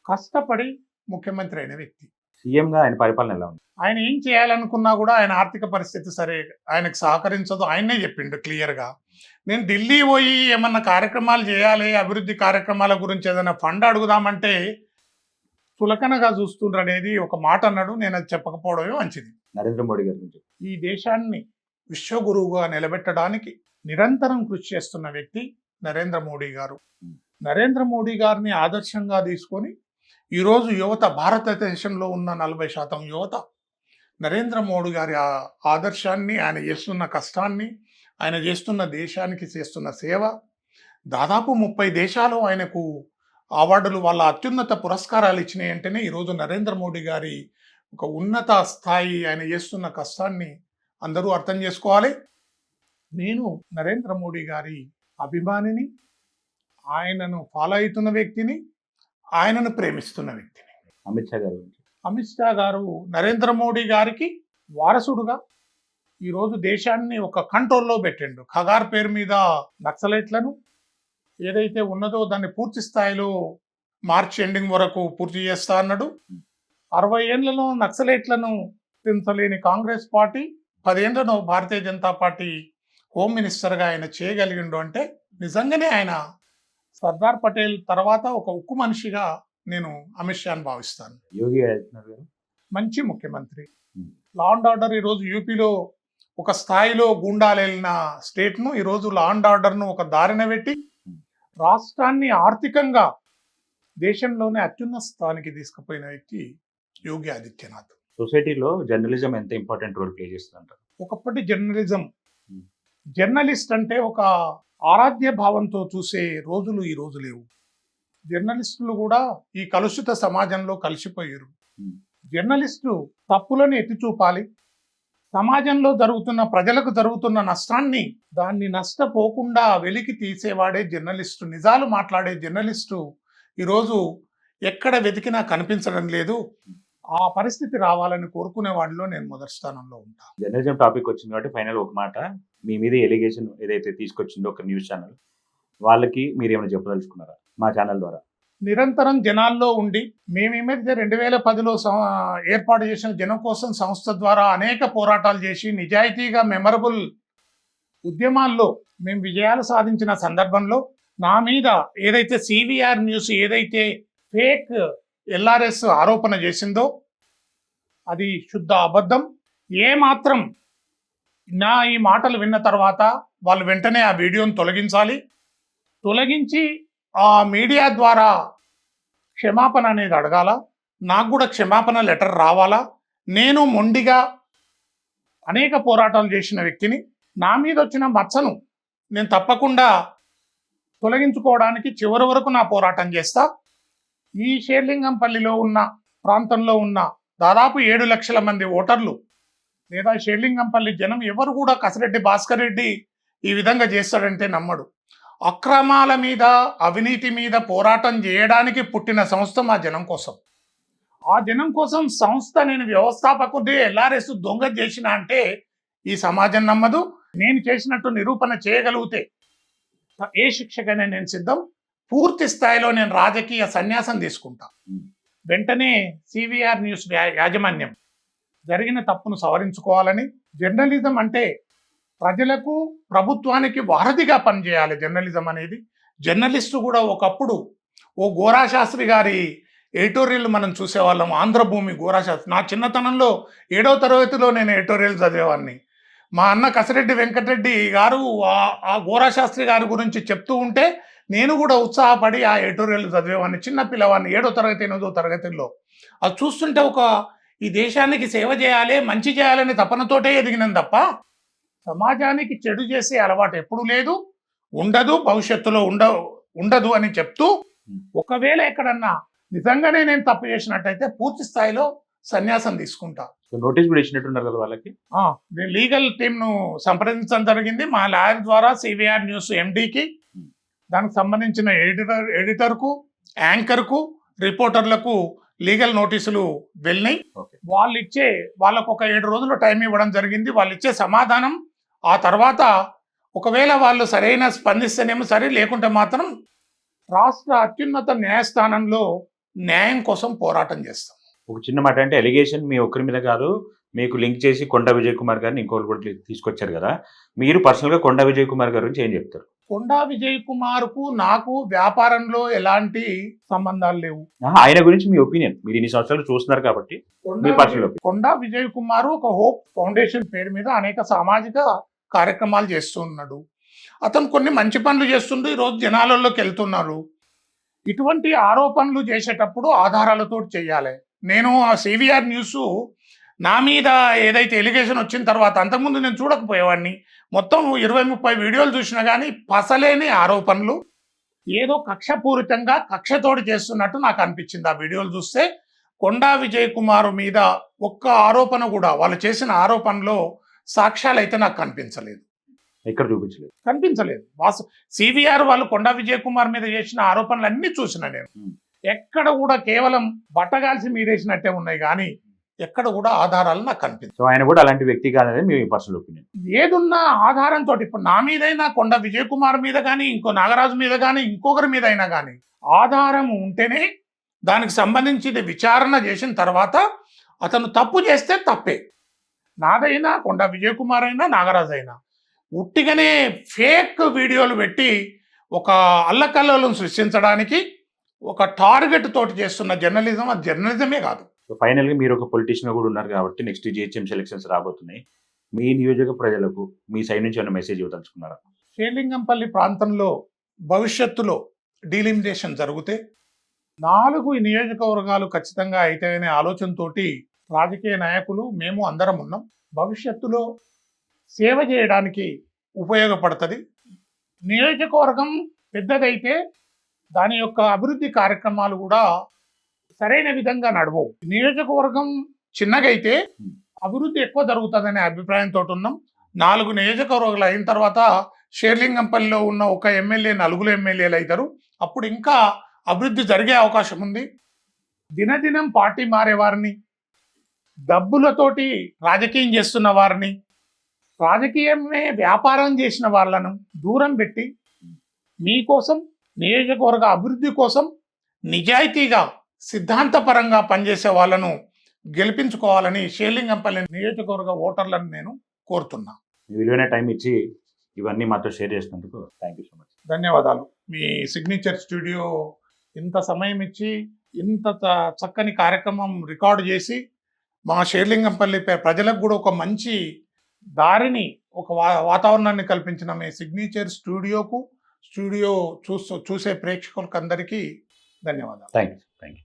కష్టపడి ముఖ్యమంత్రి అయిన వ్యక్తి. సీఎం గా ఆయన పరిపాలన ఎలా ఉంది? ఆయన ఏం చేయాలనుకున్నా కూడా ఆయన ఆర్థిక పరిస్థితి సరే ఆయనకు సహకరించదు. ఆయనే చెప్పిండు క్లియర్గా, నేను ఢిల్లీ పోయి ఏమన్నా కార్యక్రమాలు చేయాలి, అభివృద్ధి కార్యక్రమాల గురించి ఏదైనా ఫండ్ అడుగుదామంటే చులకనగా చూస్తుండ్రు అనేది ఒక మాట అన్నాడు. నేను అది చెప్పకపోవడమే మంచిది. నరేంద్ర మోడీ గారి గురించి ఈ దేశాన్ని విశ్వగురువుగా నిలబెట్టడానికి నిరంతరం కృషి చేస్తున్న వ్యక్తి నరేంద్ర మోడీ గారు. నరేంద్ర మోడీ గారిని ఆదర్శంగా తీసుకొని ఈరోజు యువత, భారతదేశంలో ఉన్న 40% యువత నరేంద్ర మోడీ గారి ఆదర్శాన్ని, ఆయన చేస్తున్న కష్టాన్ని, ఆయన చేస్తున్న దేశానికి చేస్తున్న సేవ, దాదాపు 30 దేశాలు ఆయనకు అవార్డులు, వాళ్ళ అత్యున్నత పురస్కారాలు ఇచ్చినాయి. అంటేనే ఈరోజు నరేంద్ర మోడీ గారి ఒక ఉన్నత స్థాయి, ఆయన చేస్తున్న కష్టాన్ని అందరూ అర్థం చేసుకోవాలి. నేను నరేంద్ర మోడీ గారి అభిమానిని, ఆయనను ఫాలో అవుతున్న వ్యక్తిని, ఆయనను ప్రేమిస్తున్న వ్యక్తిని. అమిత్ షా గారి గురించి అమిత్ షా గారు నరేంద్ర మోడీ గారికి వారసుడుగా ఈరోజు దేశాన్ని ఒక కంట్రోల్లో పెట్టిండు. ఖగార్ పేరు మీద నక్సలైట్లను ఏదైతే ఉన్నదో దాన్ని పూర్తి స్థాయిలో మార్చి ఎండింగ్ వరకు పూర్తి చేస్తా అన్నాడు. 60 ఏళ్లలో నక్సలైట్లను పెంచలేని కాంగ్రెస్ పార్టీ 10 ఏళ్లలో భారతీయ జనతా పార్టీ హోమ్ మినిస్టర్గా ఆయన చేయగలిగిండు అంటే నిజంగానే ఆయన సర్దార్ పటేల్ తర్వాత ఒక ఉక్కు మనిషిగా నేను అమిత్ షాని భావిస్తాను. యోగి ఆదిత్యనాథ్ గారు మంచి ముఖ్యమంత్రి. లా అండ్ ఆర్డర్ ఈరోజు యూపీలో ఒక స్థాయిలో గూండాలేలిన స్టేట్ను ఈరోజు లా అండ్ ఆర్డర్ను ఒక దారిన పెట్టి రాష్ట్రాన్ని ఆర్థికంగా దేశంలోనే అత్యున్నత స్థానికి తీసుకుపోయిన వ్యక్తి యోగి ఆదిత్యనాథ్. సొసైటీలో జర్నలిజం ఎంత ఇంపార్టెంట్ రోల్ ప్లే చేస్తుందంటారు? ఒకప్పటి జర్నలిస్ట్ అంటే ఒక ఆరాధ్య భావంతో చూసే రోజులు ఈ రోజు లేవు. జర్నలిస్టులు కూడా ఈ కలుషిత సమాజంలో కలిసిపోయారు. జర్నలిస్టు తప్పులను ఎత్తి చూపాలి, సమాజంలో జరుగుతున్న, ప్రజలకు జరుగుతున్న నష్టాన్ని, దాన్ని నష్టపోకుండా వెలికి తీసేవాడే జర్నలిస్టు. నిజాలు మాట్లాడే జర్నలిస్టు ఈరోజు ఎక్కడ వెతికినా కనిపించడం లేదు. ఆ పరిస్థితి రావాలని కోరుకునే వాడిలో నేను మొదటి స్థానంలో ఉంటా. జర్నలిజం టాపిక్ వచ్చింది కాబట్టి ఫైనల్ ఒక మాట, మీ మీద ఎలిగేషన్ ఏదైతే తీసుకొచ్చిందో ఒక న్యూస్ ఛానల్, వాళ్ళకి మీరు ఏమైనా చెప్పదలుచుకున్నారా మా ఛానల్ ద్వారా? నిరంతరం జనాల్లో ఉండి, మేమేమైతే 2010లో ఏర్పాటు చేసిన జనం కోసం సంస్థ ద్వారా అనేక పోరాటాలు చేసి నిజాయితీగా మెమరబుల్ ఉద్యమాల్లో మేము విజయాలు సాధించిన సందర్భంలో నా మీద ఏదైతే సివిఆర్ న్యూస్ ఏదైతే ఫేక్ ఎల్ఆర్ఎస్ ఆరోపణ చేసిందో అది శుద్ధ అబద్ధం. ఏమాత్రం నా ఈ మాటలు విన్న తర్వాత వాళ్ళు వెంటనే ఆ వీడియోను తొలగించి ఆ మీడియా ద్వారా క్షమాపణ అనేది అడగాల. నాకు కూడా క్షమాపణ లెటర్ రావాలా. నేను మొండిగా అనేక పోరాటాలు చేసిన వ్యక్తిని. నా మీద వచ్చిన మచ్చను నేను తప్పకుండా తొలగించుకోవడానికి చివరి వరకు నా పోరాటం చేస్తా. ఈ షేర్లింగంపల్లిలో ఉన్న ప్రాంతంలో ఉన్న దాదాపు 7 లక్షల మంది ఓటర్లు లేదా షేర్లింగంపల్లి జనం ఎవరు కూడా కసిరెడ్డి భాస్కర్ రెడ్డి ఈ విధంగా చేస్తాడంటే నమ్మడు. అక్రమాల మీద, అవినీతి మీద పోరాటం చేయడానికి పుట్టిన సంస్థ మా జనం కోసం. ఆ జనం కోసం సంస్థ నేను వ్యవస్థాపకుడే ఎల్ఆర్ఎస్ దొంగ చేసిన అంటే ఈ సమాజం నమ్మదు. నేను చేసినట్టు నిరూపణ చేయగలిగితే ఏ శిక్షకైనా నేను సిద్ధం. పూర్తి స్థాయిలో నేను రాజకీయ సన్యాసం తీసుకుంటా. వెంటనే సివిఆర్ న్యూస్ యాజమాన్యం జరిగిన తప్పును సవరించుకోవాలని, జర్నలిజం అంటే ప్రజలకు ప్రభుత్వానికి వారధిగా పనిచేయాలి. జర్నలిజం అనేది జర్నలిస్టు కూడా ఒకప్పుడు ఓ గోరా శాస్త్రి గారి ఎడిటోరియల్ మనం చూసేవాళ్ళం. ఆంధ్రభూమి గోరా శాస్త్రి. నా చిన్నతనంలో 7వ తరగతిలో నేను ఎడిటోరియల్ చదివేవాడిని. మా అన్న కసిరెడ్డి వెంకటరెడ్డి గారు ఆ గోరా శాస్త్రి గారి గురించి చెప్తూ ఉంటే నేను కూడా ఉత్సాహపడి ఆ ఎడిటోరియల్ చదివేవాడిని. చిన్న పిల్లవాడిని 7వ తరగతి 8వ తరగతిలో. అది చూస్తుంటే ఈ దేశానికి సేవ చేయాలి, మంచి చేయాలనే తపనతోటే ఎదిగినాను తప్ప సమాజానికి చెడు చేసే అలవాటు ఎప్పుడు లేదు, ఉండదు, భవిష్యత్తులో ఉండదు అని చెప్తూ, ఒకవేళ ఎక్కడన్నా నిజంగానే నేను తప్పు చేసినట్టయితే పూర్తి స్థాయిలో సన్యాసం తీసుకుంటా. నోటీస్ కూడా ఇచ్చినట్టున్నారు కదా వాళ్ళకి. నేను లీగల్ టీంను సంప్రదించడం జరిగింది. మా లాయర్ ద్వారా సివిఆర్ న్యూస్ ఎండీకి, దానికి సంబంధించిన ఎడిటర్కు, యాంకర్కు, రిపోర్టర్లకు లీగల్ నోటీసులు వెళ్ళినాయి. వాళ్ళకు ఒక 7 రోజులు టైం ఇవ్వడం జరిగింది. వాళ్ళు ఇచ్చే సమాధానం ఆ తర్వాత ఒకవేళ వాళ్ళు సరైన స్పందిస్తేనేమో సరే, లేకుంటే మాత్రం రాష్ట్ర అత్యున్నత న్యాయస్థానంలో న్యాయం కోసం పోరాటం చేస్తాం. ఒక చిన్న మాట అంటే, ఎలిగేషన్ మీ ఒక్కరి మీద కాదు, మీకు లింక్ చేసి కొండా విజయ్ కుమార్ గారిని ఇంకోటి కూడా తీసుకొచ్చారు కదా. మీరు పర్సనల్గా కొండా విజయ్ కుమార్ గారి గురించి ఏం చెప్తారు? కొండా విజయ్ కుమార్ కు నాకు వ్యాపారంలో ఎలాంటి సంబంధాలు లేవు. ఆయన గురించి మీ ఒపీనియన్, మీరు ఇన్ని సంవత్సరాలు చూస్తున్నారు కాబట్టి మీ పర్సనల్ ఒపీనియన్. కొండా విజయ్ కుమార్ ఒక హోప్ ఫౌండేషన్ పేరు మీద అనేక సామాజిక కార్యక్రమాలు చేస్తూ ఉన్నాడు. అతను కొన్ని మంచి పనులు చేస్తుండు, ఈరోజు జనాలలోకి వెళ్తున్నారు. ఇటువంటి ఆరోపణలు చేసేటప్పుడు ఆధారాలతో చేయాలి. నేను ఆ సివిఆర్ న్యూస్ నా మీద ఏదైతే ఎలిగేషన్ వచ్చిన తర్వాత, అంతకుముందు నేను చూడకపోయేవాడిని, మొత్తం 20-30 వీడియోలు చూసినా కానీ పసలేని ఆరోపణలు, ఏదో కక్షపూరితంగా కక్షతోటి చేస్తున్నట్టు నాకు అనిపించింది ఆ వీడియోలు చూస్తే. కొండా విజయ్ కుమార్ మీద ఒక్క ఆరోపణ కూడా, వాళ్ళు చేసిన ఆరోపణలో సాక్ష్యాలు అయితే నాకు కనిపించలేదు. ఎక్కడ కనిపించలేదు. సివిఆర్ వాళ్ళు కొండా విజయ్ కుమార్ మీద చేసిన ఆరోపణలు అన్ని చూసిన నేను. ఎక్కడ కూడా కేవలం బట్టగాల్సి మీరేసినట్టే ఉన్నాయి కానీ ఎక్కడ కూడా ఆధారాలు నాకు కనిపించదు. ఆయన కూడా అలాంటి వ్యక్తి కాదని మీ పర్సనల్ ఒపీనియన్. ఏదున్న ఆధారంతో, ఇప్పుడు నా మీదైనా, కొండా విజయ్ కుమార్ మీద కానీ, ఇంకో నాగరాజు మీద కానీ, ఇంకొకరి మీద అయినా కానీ ఆధారం ఉంటేనే దానికి సంబంధించి విచారణ చేసిన తర్వాత అతను తప్పు చేస్తే తప్పే. నాదైనా, కొండా విజయ్ కుమార్ అయినా, నాగరాజు అయినా ఉట్టిగానే ఫేక్ వీడియోలు పెట్టి ఒక అల్లకల్లోలను సృష్టించడానికి ఒక టార్గెట్ తోటి చేస్తున్న జర్నలిజం, అది జర్నలిజమే కాదు. సో ఫైనల్గా మీరు ఒక పొలిటీషియన్ కూడా ఉన్నారు కాబట్టి నెక్స్ట్ జిహెచ్ఎం ఎలక్షన్స్ రాబోతున్నాయి. మీ నియోజక ప్రజలకు మీ సైడ్ నుంచి ఏమైనా మెసేజ్ ఇవ్వదలుచుకున్నారా? షేర్లింగంపల్లి ప్రాంతంలో భవిష్యత్తులో డీలిమిటేషన్ జరిగితే 4 నియోజకవర్గాలు ఖచ్చితంగా అయితాయనే ఆలోచనతోటి రాజకీయ నాయకులు మేము అందరం ఉన్నాం. భవిష్యత్తులో సేవ చేయడానికి ఉపయోగపడుతుంది. నియోజకవర్గం పెద్దదైతే దాని యొక్క అభివృద్ధి కార్యక్రమాలు కూడా సరైన విధంగా నడవవు. నియోజకవర్గం చిన్నగైతే అభివృద్ధి ఎక్కువ జరుగుతుందనే అభిప్రాయంతో ఉన్నాం. 4 నియోజకవర్గాలు అయిన తర్వాత షేర్లింగంపల్లిలో ఉన్న ఒక ఎమ్మెల్యే 4 ఎమ్మెల్యేలు అవుతారు. అప్పుడు ఇంకా అభివృద్ధి జరిగే అవకాశం ఉంది. దినదినం పార్టీ మారే వారిని, డబ్బులతోటి రాజకీయం చేస్తున్న వారిని, రాజకీయమే వ్యాపారం చేసిన వాళ్ళను దూరం పెట్టి మీకోసం, నియోజకవర్గ అభివృద్ధి కోసం నిజాయితీగా సిద్ధాంతపరంగా పనిచేసే వాళ్ళను గెలిపించుకోవాలని షేర్లింగంపల్లి నియోజకవర్గ ఓటర్లను నేను కోరుతున్నా. విలువైన టైం ఇచ్చి ఇవన్నీ మాతో షేర్ చేసినందుకు థ్యాంక్ యూ సో మచ్. ధన్యవాదాలు. మీ సిగ్నేచర్ స్టూడియో ఇంత సమయం ఇచ్చి ఇంత చక్కని కార్యక్రమం రికార్డు చేసి మా షేర్లింగంపల్లి ప్రజలకు కూడా ఒక మంచి దారిని, ఒక వాతావరణాన్ని కల్పించిన మీ సిగ్నేచర్ స్టూడియో చూసే ప్రేక్షకులకు అందరికీ ధన్యవాదాలు. Thank you.